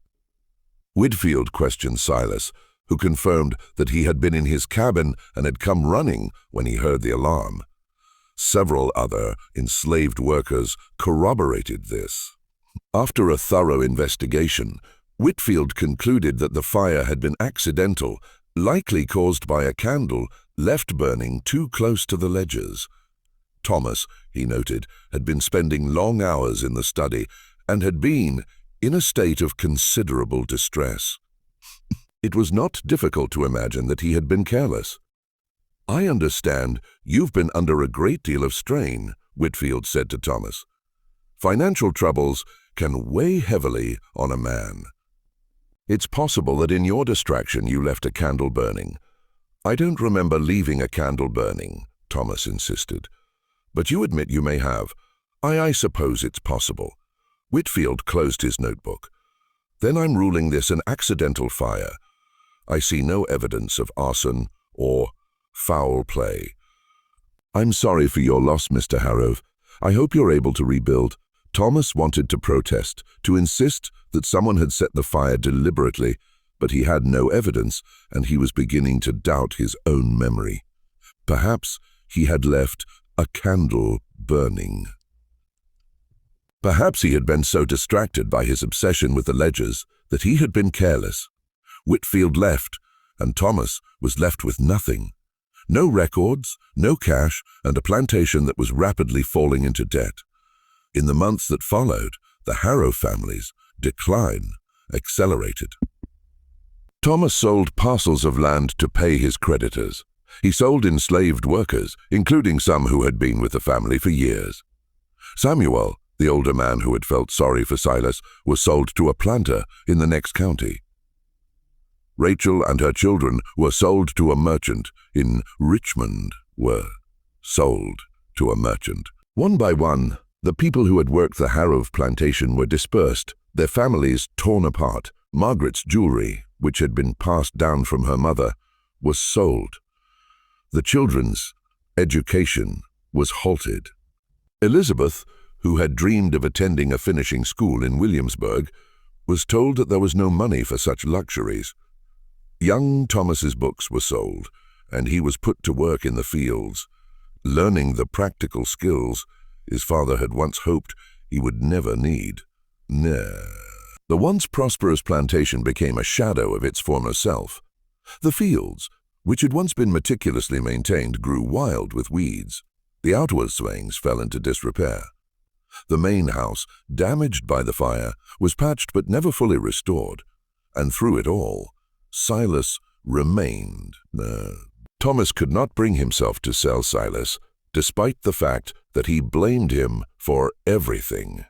Whitfield questioned Silas, who confirmed that he had been in his cabin and had come running when he heard the alarm. Several other enslaved workers corroborated this. After a thorough investigation, Whitfield concluded that the fire had been accidental, likely caused by a candle left burning too close to the ledgers. Thomas, he noted, had been spending long hours in the study and had been in a state of considerable distress. It was not difficult to imagine that he had been careless. I understand you've been under a great deal of strain, Whitfield said to Thomas. Financial troubles can weigh heavily on a man. It's possible that in your distraction you left a candle burning. I don't remember leaving a candle burning, Thomas insisted. But you admit you may have. I suppose it's possible. Whitfield closed his notebook. Then I'm ruling this an accidental fire. I see no evidence of arson or foul play. I'm sorry for your loss, Mr. Harrove. I hope you're able to rebuild. Thomas wanted to protest, to insist that someone had set the fire deliberately, but he had no evidence, and he was beginning to doubt his own memory. Perhaps he had left a candle burning. Perhaps he had been so distracted by his obsession with the ledgers that he had been careless. Whitfield left, and Thomas was left with nothing. No records, no cash, and a plantation that was rapidly falling into debt. In the months that followed, the Harrove family's decline accelerated. Thomas sold parcels of land to pay his creditors. He sold enslaved workers, including some who had been with the family for years. Samuel, the older man who had felt sorry for Silas, was sold to a planter in the next county. Rachel and her children were sold to a merchant in Richmond. One by one, the people who had worked the Harrove plantation were dispersed, their families torn apart. Margaret's jewelry, which had been passed down from her mother, was sold. The children's education was halted. Elizabeth, who had dreamed of attending a finishing school in Williamsburg, was told that there was no money for such luxuries. Young Thomas's books were sold, and he was put to work in the fields, learning the practical skills his father had once hoped he would never need. The once prosperous plantation became a shadow of its former self. The fields, which had once been meticulously maintained, grew wild with weeds. The outward swings fell into disrepair. The main house, damaged by the fire, was patched but never fully restored, and through it all, Silas remained. Thomas could not bring himself to sell Silas, despite the fact that he blamed him for everything.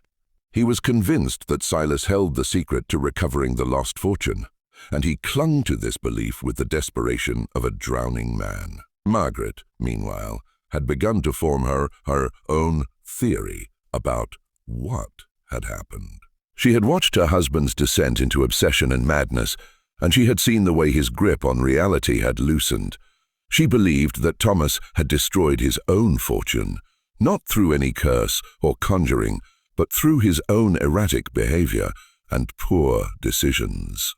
He was convinced that Silas held the secret to recovering the lost fortune. and he clung to this belief with the desperation of a drowning man. Margaret, meanwhile, had begun to form her own theory about what had happened. She had watched her husband's descent into obsession and madness, and she had seen the way his grip on reality had loosened. She believed that Thomas had destroyed his own fortune, not through any curse or conjuring, but through his own erratic behavior and poor decisions.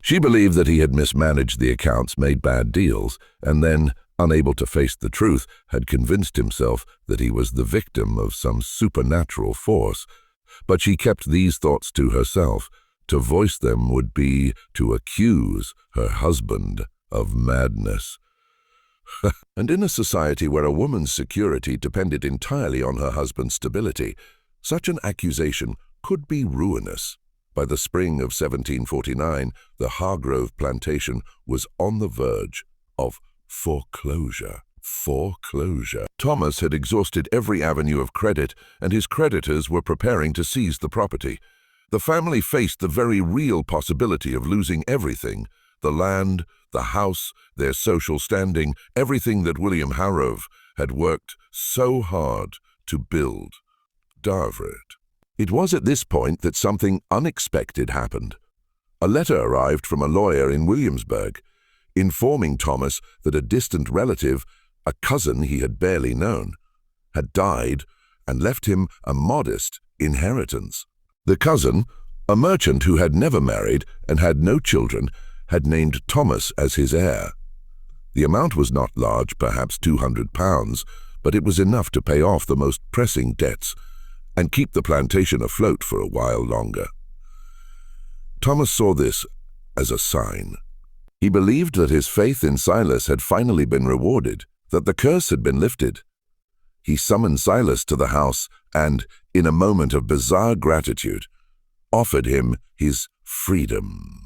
She believed that he had mismanaged the accounts, made bad deals, and then, unable to face the truth, had convinced himself that he was the victim of some supernatural force. But she kept these thoughts to herself. To voice them would be to accuse her husband of madness. And in a society where a woman's security depended entirely on her husband's stability, such an accusation could be ruinous. By the spring of 1749, the Hargrove plantation was on the verge of foreclosure. Thomas had exhausted every avenue of credit, and his creditors were preparing to seize the property. The family faced the very real possibility of losing everything: the land, the house, their social standing, everything that William Harrove had worked so hard to build. It was at this point that something unexpected happened. A letter arrived from a lawyer in Williamsburg, informing Thomas that a distant relative, a cousin he had barely known, had died and left him a modest inheritance. The cousin, a merchant who had never married and had no children, had named Thomas as his heir. The amount was not large, perhaps £200, but it was enough to pay off the most pressing debts and keep the plantation afloat for a while longer. Thomas saw this as a sign. He believed that his faith in Silas had finally been rewarded, that the curse had been lifted. He summoned Silas to the house and, in a moment of bizarre gratitude, offered him his freedom.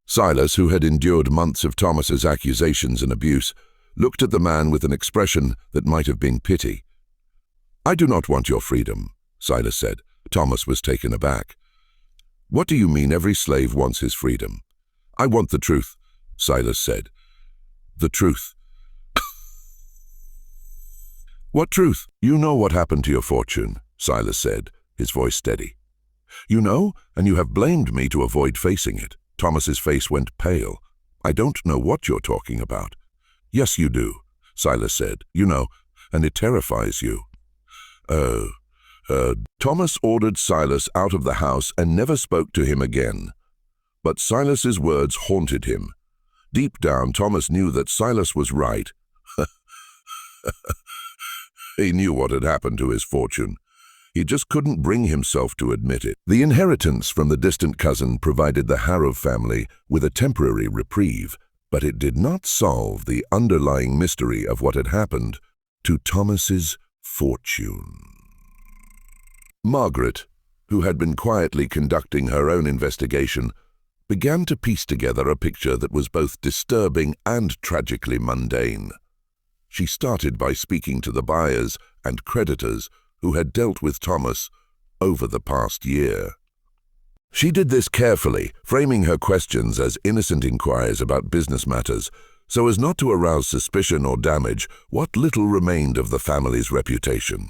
Silas, who had endured months of Thomas's accusations and abuse, looked at the man with an expression that might have been pity. "I do not want your freedom," Silas said. Thomas was taken aback. "What do you mean every slave wants his freedom?" "I want the truth," Silas said. "The truth." "What truth?" "You know what happened to your fortune," Silas said, his voice steady. "You know, and you have blamed me to avoid facing it." Thomas's face went pale. "I don't know what you're talking about." "Yes, you do," Silas said. "You know, and it terrifies you." Thomas ordered Silas out of the house and never spoke to him again. But Silas's words haunted him. Deep down, Thomas knew that Silas was right. He knew what had happened to his fortune. He just couldn't bring himself to admit it. The inheritance from the distant cousin provided the Harrove family with a temporary reprieve, but it did not solve the underlying mystery of what had happened to Thomas's fortune. Margaret, who had been quietly conducting her own investigation, began to piece together a picture that was both disturbing and tragically mundane. She started by speaking to the buyers and creditors who had dealt with Thomas over the past year. She did this carefully, framing her questions as innocent inquiries about business matters, so as not to arouse suspicion or damage what little remained of the family's reputation.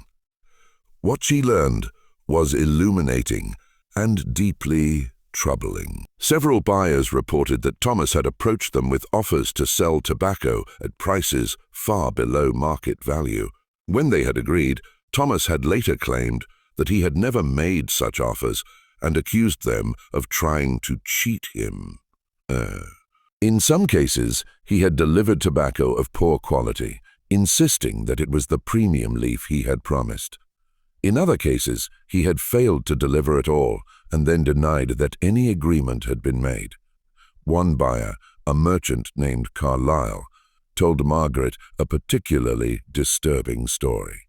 What she learned was illuminating and deeply troubling. Several buyers reported that Thomas had approached them with offers to sell tobacco at prices far below market value. When they had agreed, Thomas had later claimed that he had never made such offers and accused them of trying to cheat him. In some cases, he had delivered tobacco of poor quality, insisting that it was the premium leaf he had promised. In other cases, he had failed to deliver at all and then denied that any agreement had been made. One buyer, a merchant named Carlyle, told Margaret a particularly disturbing story.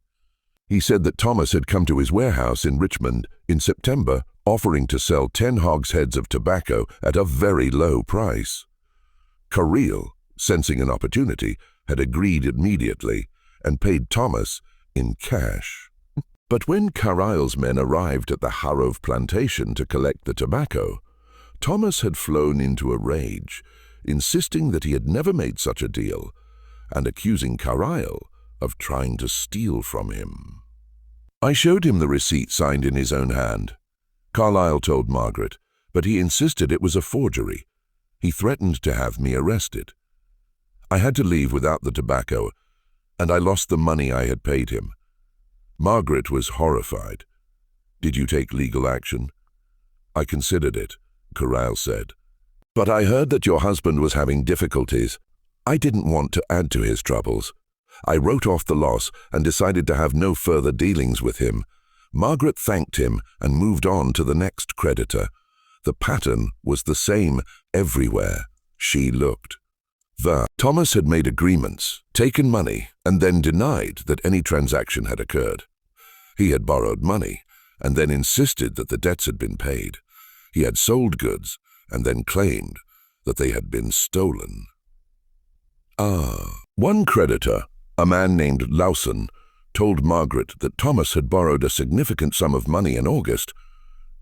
He said that Thomas had come to his warehouse in Richmond in September, offering to sell 10 hogsheads of tobacco at a very low price. Carlyle, sensing an opportunity, had agreed immediately and paid Thomas in cash. But when Carlyle's men arrived at the Harrove plantation to collect the tobacco, Thomas had flown into a rage, insisting that he had never made such a deal, and accusing Carlyle of trying to steal from him. I showed him the receipt signed in his own hand. Carlyle told Margaret, but he insisted it was a forgery. He threatened to have me arrested. I had to leave without the tobacco, and I lost the money I had paid him. Margaret was horrified. Did you take legal action? I considered it, Carlyle said. But I heard that your husband was having difficulties. I didn't want to add to his troubles. I wrote off the loss and decided to have no further dealings with him. Margaret thanked him and moved on to the next creditor. The pattern was the same everywhere she looked. Thomas had made agreements, taken money, and then denied that any transaction had occurred. He had borrowed money and then insisted that the debts had been paid. He had sold goods and then claimed that they had been stolen. One creditor, a man named Lawson, told Margaret that Thomas had borrowed a significant sum of money in August,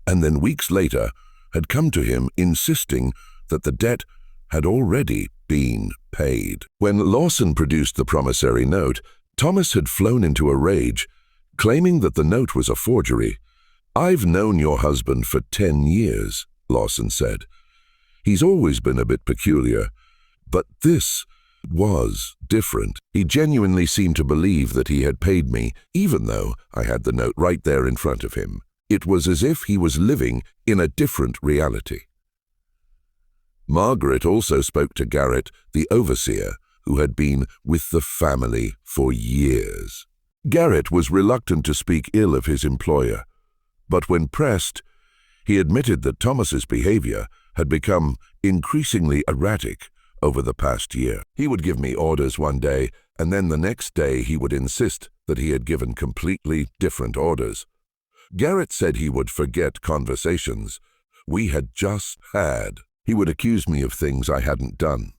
and then weeks later had come to him insisting that the debt had already been paid. When Lawson produced the promissory note, Thomas had flown into a rage, claiming that the note was a forgery. "I've known your husband for 10 years, Lawson said. He's always been a bit peculiar, but this was different. He genuinely seemed to believe that he had paid me, even though I had the note right there in front of him. It was as if he was living in a different reality." Margaret also spoke to Garrett, the overseer, who had been with the family for years. Garrett was reluctant to speak ill of his employer, but when pressed, he admitted that Thomas's behavior had become increasingly erratic over the past year. He would give me orders one day, and then the next day he would insist that he had given completely different orders. Garrett said he would forget conversations we had just had. He would accuse me of things I hadn't done.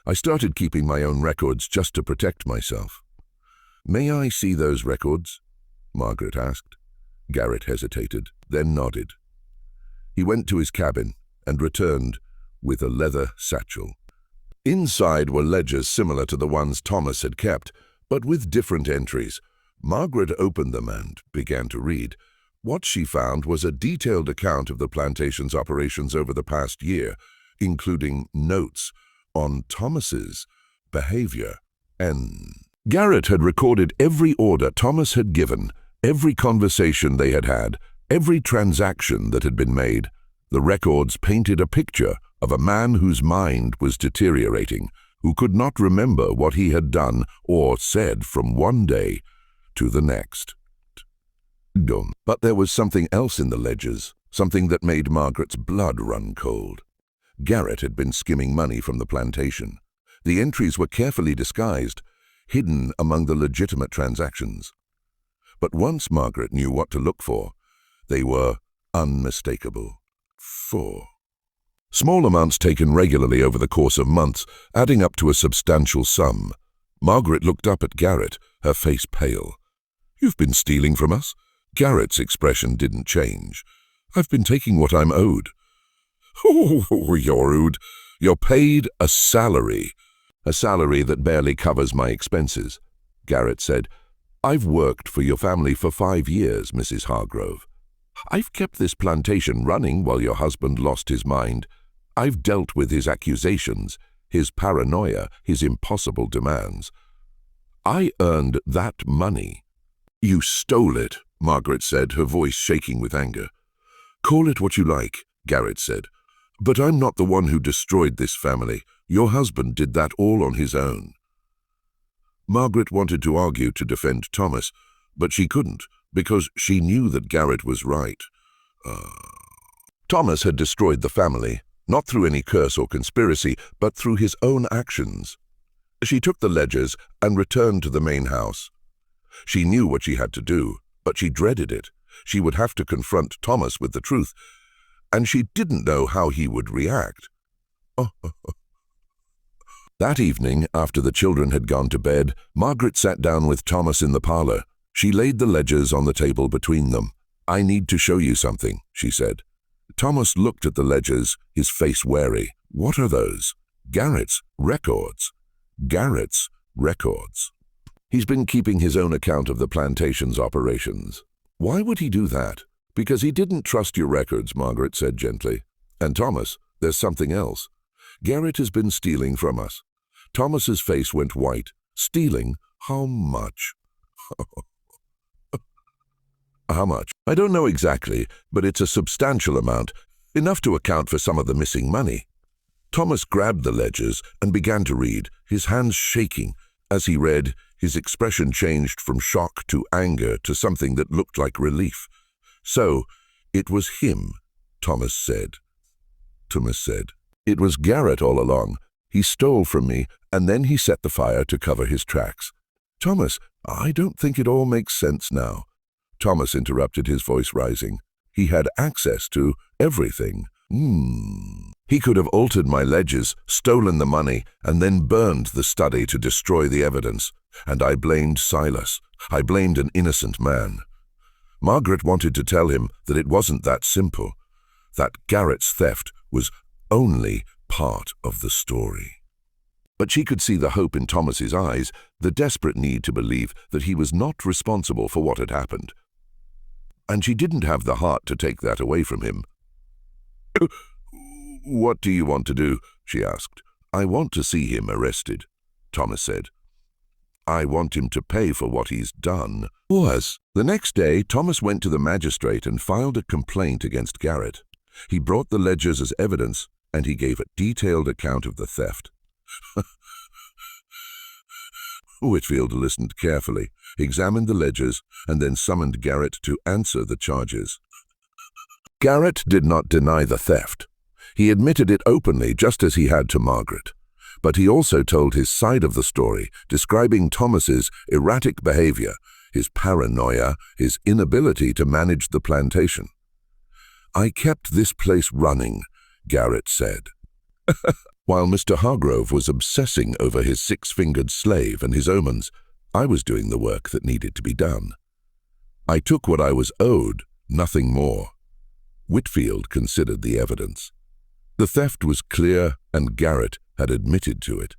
I started keeping my own records just to protect myself. "May I see those records?" Margaret asked. Garrett hesitated, then nodded. He went to his cabin and returned with a leather satchel. Inside were ledgers similar to the ones Thomas had kept, but with different entries. Margaret opened them and began to read. What she found was a detailed account of the plantation's operations over the past year, including notes on Thomas's behavior. And Garrett had recorded every order Thomas had given, every conversation they had had, every transaction that had been made. The records painted a picture of a man whose mind was deteriorating, who could not remember what he had done or said from one day to the next. But there was something else in the ledgers, something that made Margaret's blood run cold. Garrett had been skimming money from the plantation. The entries were carefully disguised, hidden among the legitimate transactions. But once Margaret knew what to look for, they were unmistakable. Small amounts taken regularly over the course of months, adding up to a substantial sum. Margaret looked up at Garrett, her face pale. "You've been stealing from us?" Garrett's expression didn't change. "I've been taking what I'm owed." "Oh, you're owed. You're paid a salary that barely covers my expenses," Garrett said. "I've worked for your family for 5 years, Mrs. Hargrove. I've kept this plantation running while your husband lost his mind. I've dealt with his accusations, his paranoia, his impossible demands. I earned that money." "You stole it," Margaret said, her voice shaking with anger. "Call it what you like," Garrett said. "But I'm not the one who destroyed this family. Your husband did that all on his own." Margaret wanted to argue to defend Thomas, but she couldn't, because she knew that Garrett was right. Thomas had destroyed the family, not through any curse or conspiracy, but through his own actions. She took the ledgers and returned to the main house. She knew what she had to do, but she dreaded it. She would have to confront Thomas with the truth, and she didn't know how he would react. That evening, after the children had gone to bed, Margaret sat down with Thomas in the parlor. She laid the ledgers on the table between them. "I need to show you something," she said. Thomas looked at the ledgers, his face wary. What are those? Garrett's records. Garrett's records. He's been keeping his own account of the plantation's operations. Why would he do that? Because he didn't trust your records, Margaret said gently. And Thomas, there's something else. Garrett has been stealing from us. Thomas's face went white. Stealing? How much? How much? I don't know exactly, but it's a substantial amount, enough to account for some of the missing money. Thomas grabbed the ledgers and began to read, his hands shaking. As he read, his expression changed from shock to anger to something that looked like relief. So, it was him, Thomas said. It was Garrett all along. He stole from me, and then he set the fire to cover his tracks. Thomas, I don't think it all makes sense now. Thomas interrupted, his voice rising. He had access to everything. He could have altered my ledgers, stolen the money, and then burned the study to destroy the evidence. And I blamed Silas. I blamed an innocent man. Margaret wanted to tell him that it wasn't that simple, that Garrett's theft was only part of the story. But she could see the hope in Thomas's eyes, the desperate need to believe that he was not responsible for what had happened. And she didn't have the heart to take that away from him. What do you want to do? She asked. I want to see him arrested, Thomas said. I want him to pay for what he's done. The next day, Thomas went to the magistrate and filed a complaint against Garrett. He brought the ledgers as evidence, and he gave a detailed account of the theft. Whitfield listened carefully, examined the ledgers, and then summoned Garrett to answer the charges. Garrett did not deny the theft. He admitted it openly, just as he had to Margaret. But he also told his side of the story, describing Thomas's erratic behavior, his paranoia, his inability to manage the plantation. I kept this place running, Garrett said. While Mr. Hargrove was obsessing over his six-fingered slave and his omens, I was doing the work that needed to be done. I took what I was owed, nothing more. Whitfield considered the evidence. The theft was clear, and Garrett had admitted to it.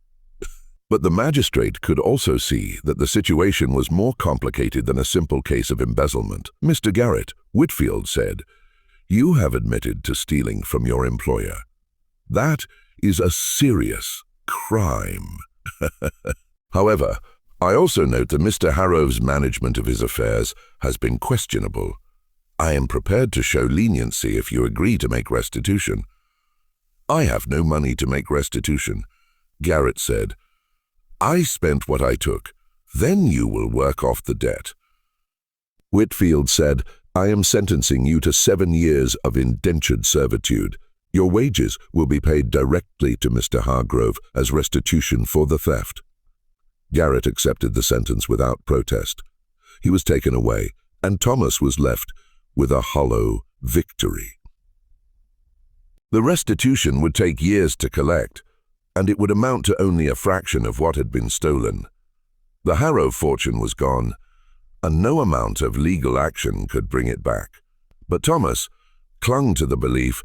But the magistrate could also see that the situation was more complicated than a simple case of embezzlement. Mr. Garrett, Whitfield said, you have admitted to stealing from your employer. That is a serious crime. However, I also note that Mr. Harrove's management of his affairs has been questionable. I am prepared to show leniency if you agree to make restitution. I have no money to make restitution, Garrett said. I spent what I took. Then you will work off the debt. Whitfield said, I am sentencing you to 7 years of indentured servitude. Your wages will be paid directly to Mr. Hargrove as restitution for the theft. Garrett accepted the sentence without protest. He was taken away, and Thomas was left with a hollow victory. The restitution would take years to collect, and it would amount to only a fraction of what had been stolen. The Harrove fortune was gone, and no amount of legal action could bring it back. But Thomas clung to the belief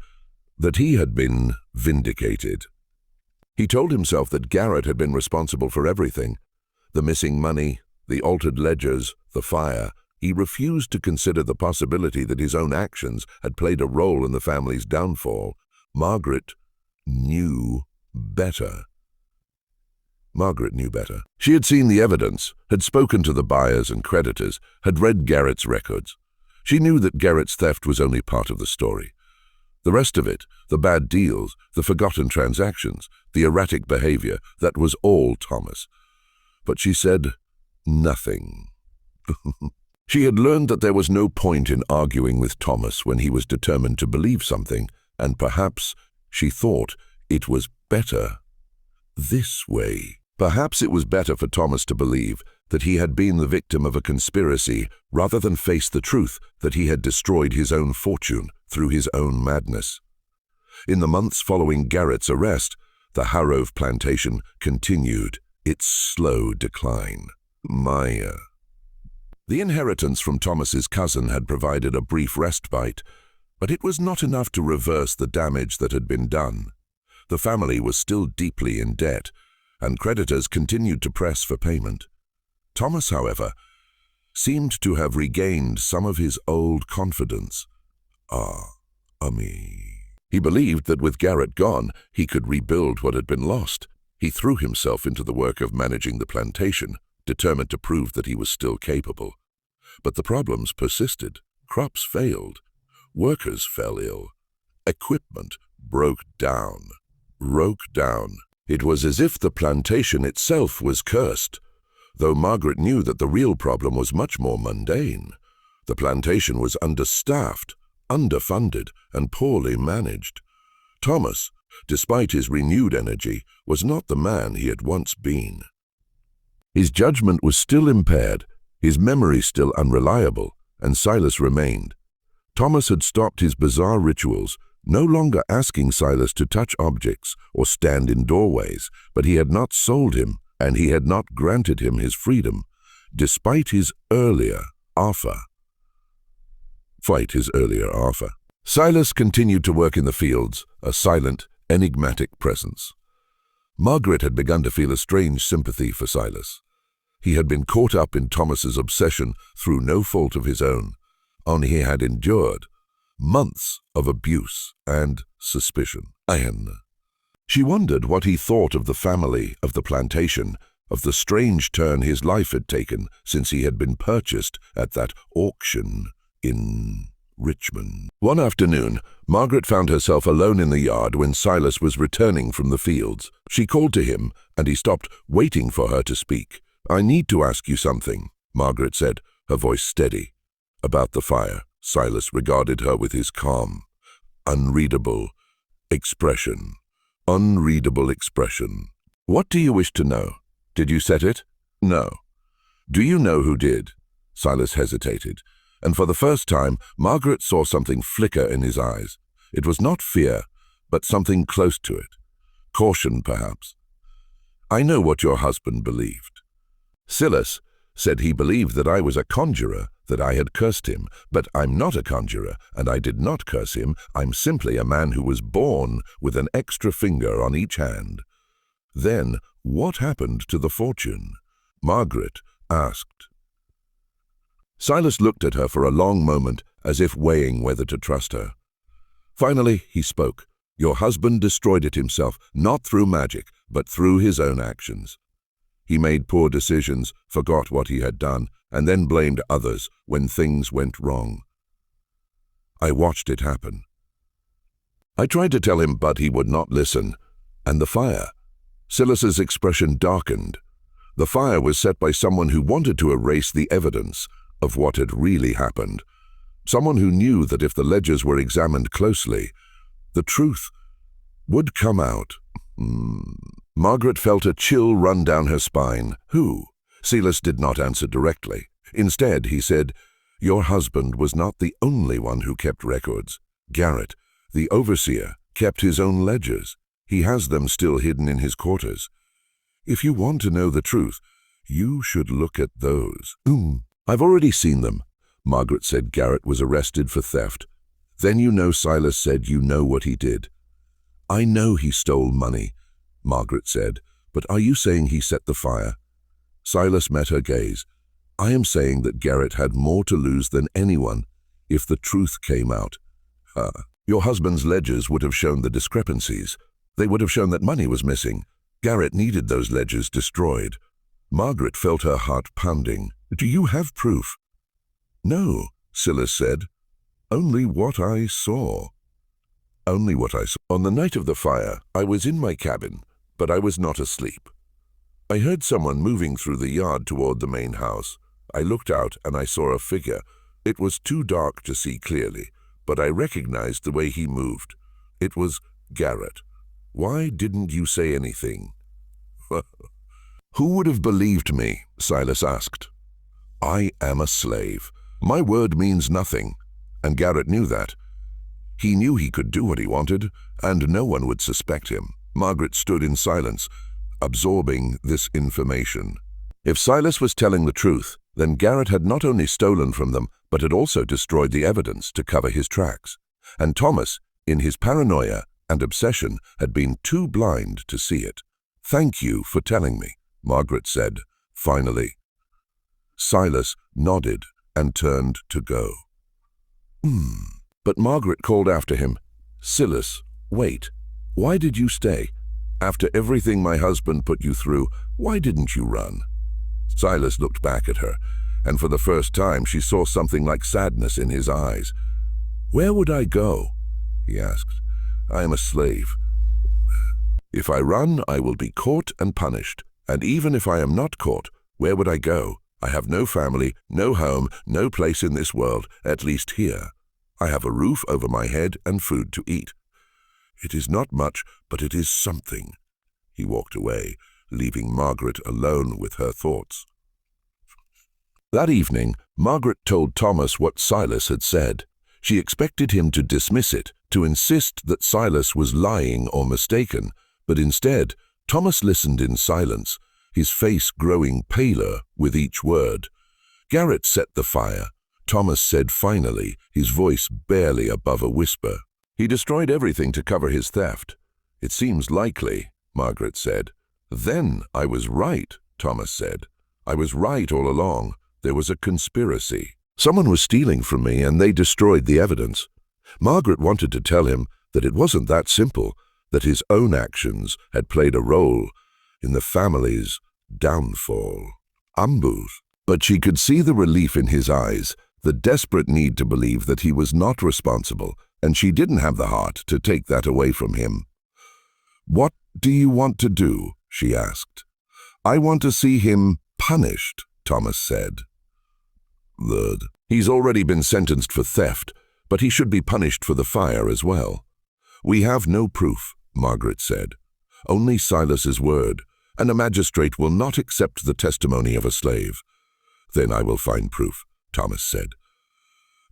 that he had been vindicated. He told himself that Garrett had been responsible for everything. The missing money, the altered ledgers, the fire. He refused to consider the possibility that his own actions had played a role in the family's downfall. Margaret knew better. She had seen the evidence, had spoken to the buyers and creditors, had read Garrett's records. She knew that Garrett's theft was only part of the story. The rest of it, the bad deals, the forgotten transactions, the erratic behavior, that was all Thomas. But she said nothing. She had learned that there was no point in arguing with Thomas when he was determined to believe something, and perhaps, she thought, it was better this way. Perhaps it was better for Thomas to believe that he had been the victim of a conspiracy rather than face the truth that he had destroyed his own fortune through his own madness. In the months following Garrett's arrest, the Harrove plantation continued its slow decline. Maya. The inheritance from Thomas's cousin had provided a brief respite, But it was not enough to reverse the damage that had been done. The family was still deeply in debt, and creditors continued to press for payment. Thomas, however, seemed to have regained some of his old confidence. He believed that with Garrett gone, he could rebuild what had been lost. He threw himself into the work of managing the plantation, determined to prove that he was still capable. But the problems persisted. Crops failed. Workers fell ill. Equipment broke down. It was as if the plantation itself was cursed, though Margaret knew that the real problem was much more mundane. The plantation was understaffed, underfunded, and poorly managed. Thomas, despite his renewed energy, was not the man he had once been. His judgment was still impaired, his memory still unreliable, and Silas remained. Thomas had stopped his bizarre rituals, no longer asking Silas to touch objects or stand in doorways, but he had not sold him, and he had not granted him his freedom, despite his earlier offer. Silas continued to work in the fields, a silent, enigmatic presence. Margaret had begun to feel a strange sympathy for Silas. He had been caught up in Thomas's obsession through no fault of his own, only he had endured months of abuse and suspicion. She wondered what he thought of the family, of the plantation, of the strange turn his life had taken since he had been purchased at that auction in Richmond. One afternoon, Margaret found herself alone in the yard when Silas was returning from the fields. She called to him, and he stopped, waiting for her to speak. "I need to ask you something," Margaret said, her voice steady. "About the fire." Silas regarded her with his calm, unreadable expression. "What do you wish to know? Did you set it?" "No." "Do you know who did?" Silas hesitated, and for the first time, Margaret saw something flicker in his eyes. It was not fear, but something close to it. Caution, perhaps. "I know what your husband believed." "Silas said he believed that I was a conjurer, that I had cursed him, but I'm not a conjurer, and I did not curse him. I'm simply a man who was born with an extra finger on each hand." "Then, what happened to the fortune?" Margaret asked. Silas looked at her for a long moment, as if weighing whether to trust her. Finally, he spoke. "Your husband destroyed it himself, not through magic, but through his own actions. He made poor decisions, forgot what he had done, and then blamed others when things went wrong. I watched it happen. I tried to tell him, but he would not listen. And the fire." Silas's expression darkened. The fire was set by someone who wanted to erase the evidence of what had really happened. Someone who knew that if the ledgers were examined closely, the truth would come out. Margaret felt a chill run down her spine. "Who?" Silas did not answer directly. Instead, he said, "Your husband was not the only one who kept records. Garrett, the overseer, kept his own ledgers. He has them still hidden in his quarters. If you want to know the truth, you should look at those." "I've already seen them." Margaret said Garrett was arrested for theft. "Then you know Silas said you know what he did." "I know he stole money," Margaret said, "but are you saying he set the fire?" Silas met her gaze. "I am saying that Garrett had more to lose than anyone if the truth came out. Your husband's ledgers would have shown the discrepancies. They would have shown that money was missing. Garrett needed those ledgers destroyed." Margaret felt her heart pounding. "Do you have proof?" "No," Silas said. "Only what I saw." On the night of the fire, I was in my cabin, but I was not asleep. I heard someone moving through the yard toward the main house. I looked out and I saw a figure. It was too dark to see clearly, but I recognized the way he moved. It was Garrett. Why didn't you say anything?" "Who would have believed me?" Silas asked. "I am a slave. My word means nothing, and Garrett knew that. He knew he could do what he wanted, and no one would suspect him." Margaret stood in silence, absorbing this information. If Silas was telling the truth, then Garrett had not only stolen from them, but had also destroyed the evidence to cover his tracks. and Thomas, in his paranoia and obsession, had been too blind to see it. "Thank you for telling me," Margaret said, finally. Silas nodded and turned to go. But Margaret called after him, "Silas, wait. Why did you stay? After everything my husband put you through, why didn't you run?" Silas looked back at her, and for the first time she saw something like sadness in his eyes. "Where would I go?" he asked. "I am a slave. If I run, I will be caught and punished. And even if I am not caught, where would I go? I have no family, no home, no place in this world, at least here. I have a roof over my head and food to eat. It is not much, but it is something." He walked away, leaving Margaret alone with her thoughts. That evening, Margaret told Thomas what Silas had said. She expected him to dismiss it, to insist that Silas was lying or mistaken, but instead, Thomas listened in silence, his face growing paler with each word. "Garrett set the fire," Thomas said finally, his voice barely above a whisper. "He destroyed everything to cover his theft." "It seems likely," Margaret said. "Then I was right," Thomas said. "I was right all along. There was a conspiracy. Someone was stealing from me and they destroyed the evidence." Margaret wanted to tell him that it wasn't that simple, that his own actions had played a role in the family's downfall. But she could see the relief in his eyes, the desperate need to believe that he was not responsible, and she didn't have the heart to take that away from him. "What do you want to do?" she asked. "I want to see him punished," Thomas said. "He's already been sentenced for theft, but he should be punished for the fire as well." "We have no proof," Margaret said. "Only Silas's word, and a magistrate will not accept the testimony of a slave." "Then I will find proof," Thomas said.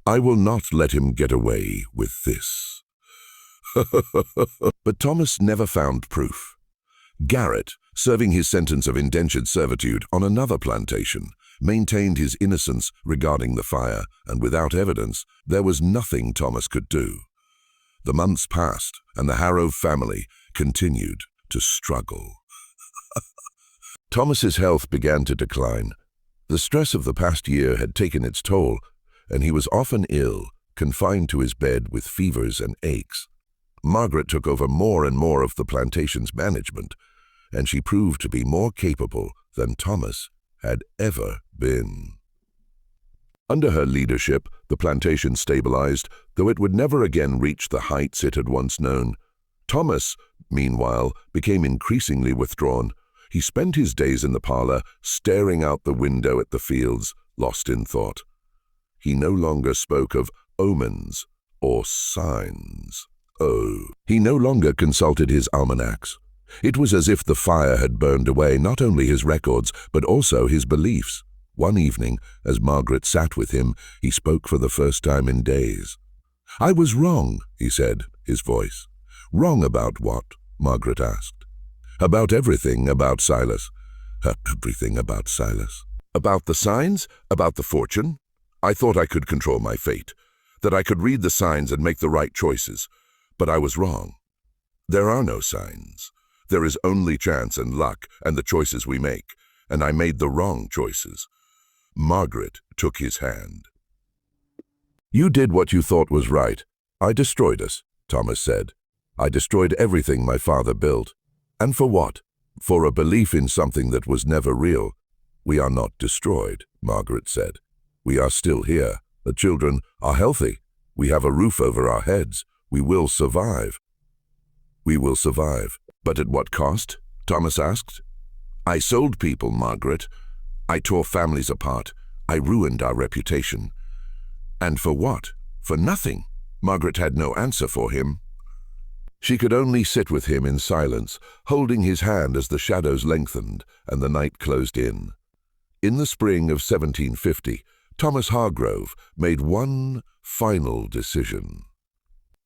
"I will not let him get away with this." But Thomas never found proof. Garrett, serving his sentence of indentured servitude on another plantation, maintained his innocence regarding the fire, and without evidence, there was nothing Thomas could do. The months passed, and the Harrow family continued to struggle. Thomas's health began to decline. The stress of the past year had taken its toll, and he was often ill, confined to his bed with fevers and aches. Margaret took over more and more of the plantation's management, and she proved to be more capable than Thomas had ever been. Under her leadership, the plantation stabilized, though it would never again reach the heights it had once known. Thomas, meanwhile, became increasingly withdrawn. He spent his days in the parlor, staring out the window at the fields, lost in thought. He no longer spoke of omens or signs. He no longer consulted his almanacs. It was as if the fire had burned away not only his records, but also his beliefs. One evening, as Margaret sat with him, he spoke for the first time in days. "I was wrong," he said, his voice. "Wrong about what?" Margaret asked. "About everything about Silas." "Everything about Silas?" "About the signs? About the fortune? I thought I could control my fate, that I could read the signs and make the right choices. But I was wrong. There are no signs. There is only chance and luck and the choices we make, and I made the wrong choices." Margaret took his hand. "You did what you thought was right. I destroyed us," Thomas said. "I destroyed everything my father built. And for what? For a belief in something that was never real." "We are not destroyed," Margaret said. "We are still here. The children are healthy. We have a roof over our heads. We will survive." "We will survive. But at what cost?" Thomas asked. "I sold people, Margaret. I tore families apart. I ruined our reputation." "And for what? For nothing." Margaret had no answer for him. She could only sit with him in silence, holding his hand as the shadows lengthened and the night closed in. In the spring of 1750, Thomas Hargrove made one final decision.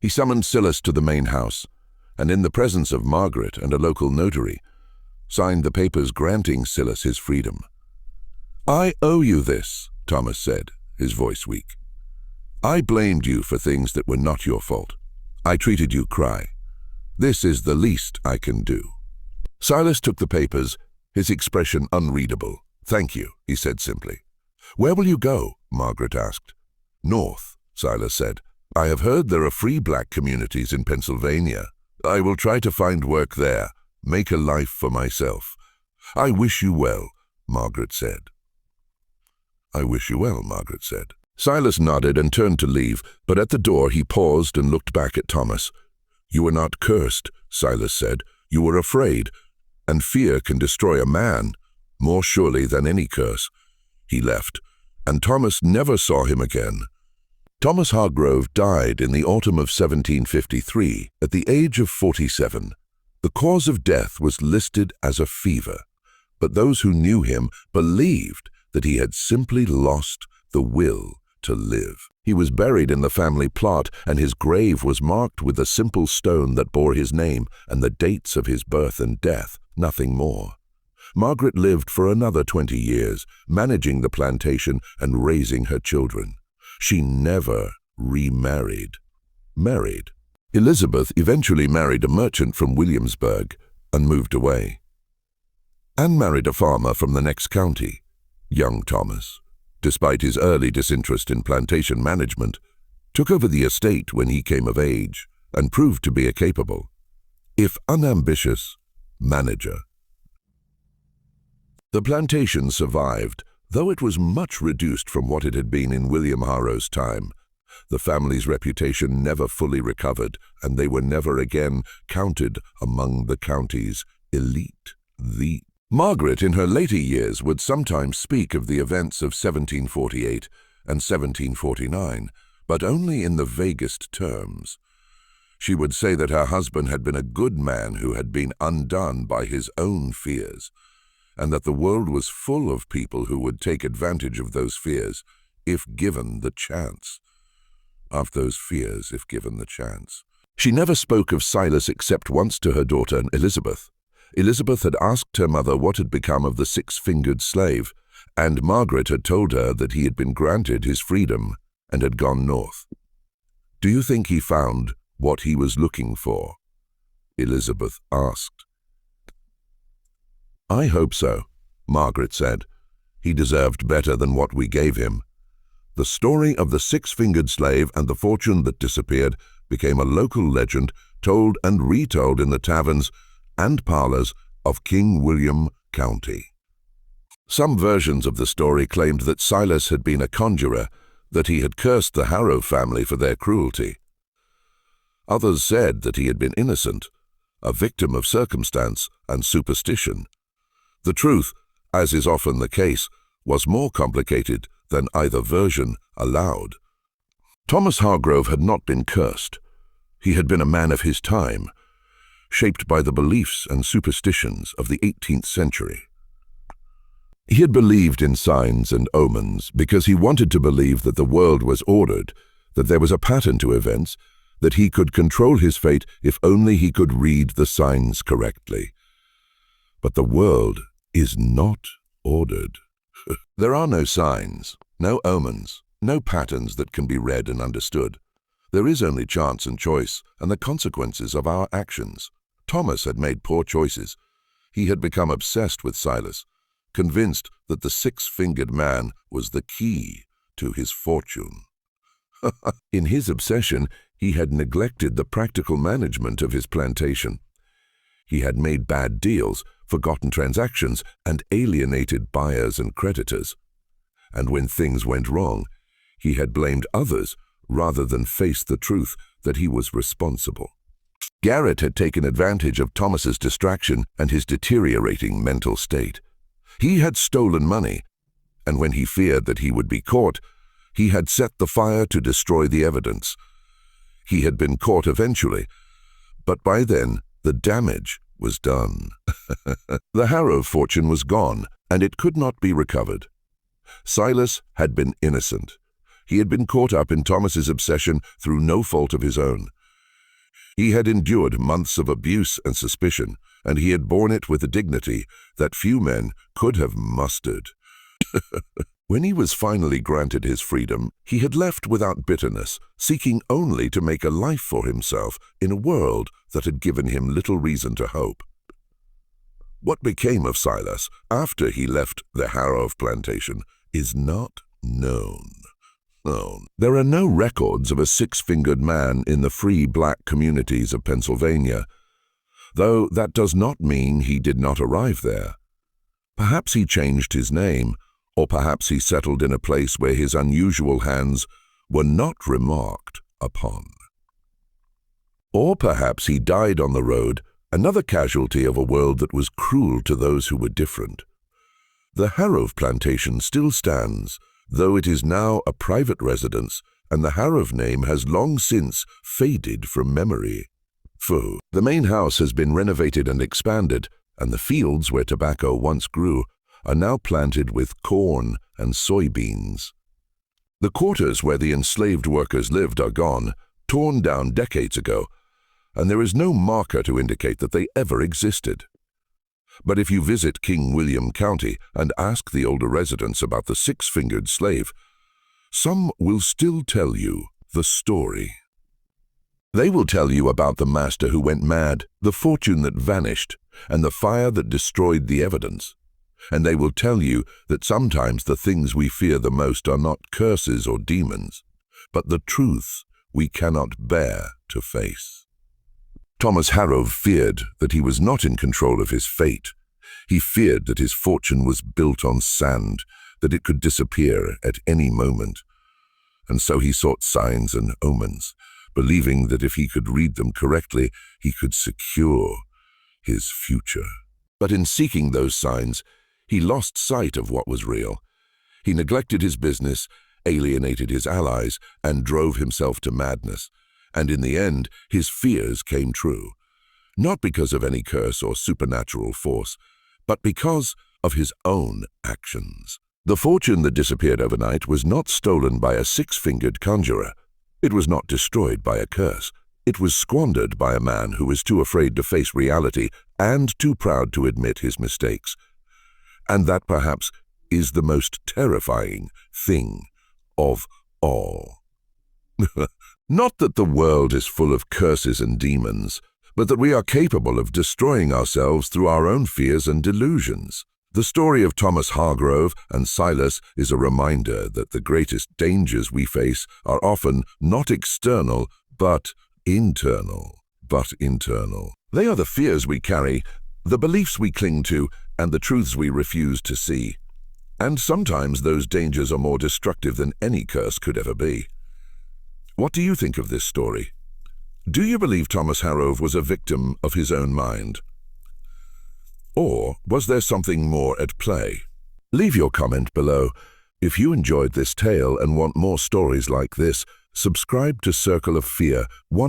He summoned Silas to the main house, and in the presence of Margaret and a local notary, signed the papers granting Silas his freedom. "I owe you this," Thomas said, his voice weak. I blamed you for things that were not your fault. I treated you cry. This is the least I can do." Silas took the papers, his expression unreadable. "Thank you," he said simply. "Where will you go?" Margaret asked. "North," Silas said. "I have heard there are free black communities in Pennsylvania. I will try to find work there, make a life for myself." "I wish you well," Margaret said. "I wish you well," Margaret said. Silas nodded and turned to leave, but at the door he paused and looked back at Thomas. "You were not cursed," Silas said. "You were afraid, and fear can destroy a man more surely than any curse." He left, and Thomas never saw him again. Thomas Hargrove died in the autumn of 1753 at the age of 47. The cause of death was listed as a fever, but those who knew him believed that he had simply lost the will to live. He was buried in the family plot, and his grave was marked with a simple stone that bore his name and the dates of his birth and death, nothing more. Margaret lived for another 20 years, managing the plantation and raising her children. She never remarried. Elizabeth eventually married a merchant from Williamsburg and moved away. Anne married a farmer from the next county. Young Thomas, despite his early disinterest in plantation management, took over the estate when he came of age and proved to be a capable, if unambitious, manager. The plantation survived, though it was much reduced from what it had been in William Harrow's time. The family's reputation never fully recovered, and they were never again counted among the county's elite. Margaret, in her later years, would sometimes speak of the events of 1748 and 1749, but only in the vaguest terms. She would say that her husband had been a good man who had been undone by his own fears, and that the world was full of people who would take advantage of those fears if given the chance. She never spoke of Silas except once to her daughter Elizabeth. Elizabeth had asked her mother what had become of the six-fingered slave, and Margaret had told her that he had been granted his freedom and had gone north. "Do you think he found what he was looking for?" Elizabeth asked. "I hope so," Margaret said. "He deserved better than what we gave him." The story of the six-fingered slave and the fortune that disappeared became a local legend told and retold in the taverns and parlors of King William County. Some versions of the story claimed that Silas had been a conjurer, that he had cursed the Harrow family for their cruelty. Others said that he had been innocent, a victim of circumstance and superstition. The truth, as is often the case, was more complicated than either version allowed. Thomas Hargrove had not been cursed. He had been a man of his time, shaped by the beliefs and superstitions of the 18th century. He had believed in signs and omens because he wanted to believe that the world was ordered, that there was a pattern to events, that he could control his fate if only he could read the signs correctly. But the world is not ordered. There are no signs, no omens, no patterns that can be read and understood. There is only chance and choice and the consequences of our actions. Thomas had made poor choices. He had become obsessed with Silas, convinced that the six-fingered man was the key to his fortune. In his obsession, he had neglected the practical management of his plantation. He had made bad deals, forgotten transactions, and alienated buyers and creditors. And when things went wrong, he had blamed others rather than face the truth that he was responsible. Garrett had taken advantage of Thomas's distraction and his deteriorating mental state. He had stolen money, and when he feared that he would be caught, he had set the fire to destroy the evidence. He had been caught eventually, but by then the damage was done. The Harrow fortune was gone, and it could not be recovered. Silas had been innocent. He had been caught up in Thomas's obsession through no fault of his own. He had endured months of abuse and suspicion, and he had borne it with a dignity that few men could have mustered. When he was finally granted his freedom, he had left without bitterness, seeking only to make a life for himself in a world that had given him little reason to hope. What became of Silas after he left the Harrow plantation is not known. There are no records of a six-fingered man in the free black communities of Pennsylvania, though that does not mean he did not arrive there. Perhaps he changed his name, or perhaps he settled in a place where his unusual hands were not remarked upon. Or perhaps he died on the road, another casualty of a world that was cruel to those who were different. The Harrow plantation still stands, though it is now a private residence, and the Harrow name has long since faded from memory. The main house has been renovated and expanded, and the fields where tobacco once grew are now planted with corn and soybeans. The quarters where the enslaved workers lived are gone, torn down decades ago, and there is no marker to indicate that they ever existed. But if you visit King William County and ask the older residents about the six-fingered slave, some will still tell you the story. They will tell you about the master who went mad, the fortune that vanished, and the fire that destroyed the evidence. And they will tell you that sometimes the things we fear the most are not curses or demons, but the truths we cannot bear to face. Thomas Harrow feared that he was not in control of his fate. He feared that his fortune was built on sand, that it could disappear at any moment. And so he sought signs and omens, believing that if he could read them correctly, he could secure his future. But in seeking those signs, he lost sight of what was real. He neglected his business, alienated his allies, and drove himself to madness. And in the end, his fears came true, not because of any curse or supernatural force, but because of his own actions. The fortune that disappeared overnight was not stolen by a six-fingered conjurer. It was not destroyed by a curse. It was squandered by a man who was too afraid to face reality and too proud to admit his mistakes. And that perhaps is the most terrifying thing of all. Not that the world is full of curses and demons, but that we are capable of destroying ourselves through our own fears and delusions. The story of Thomas Hargrove and Silas is a reminder that the greatest dangers we face are often not external, but internal. They are the fears we carry, the beliefs we cling to, and the truths we refuse to see. And sometimes those dangers are more destructive than any curse could ever be. What do you think of this story? Do you believe Thomas Harrow was a victim of his own mind? Or was there something more at play? Leave your comment below. If you enjoyed this tale and want more stories like this, subscribe to Circle of Fear,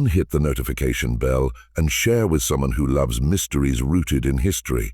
hit the notification bell, and share with someone who loves mysteries rooted in history.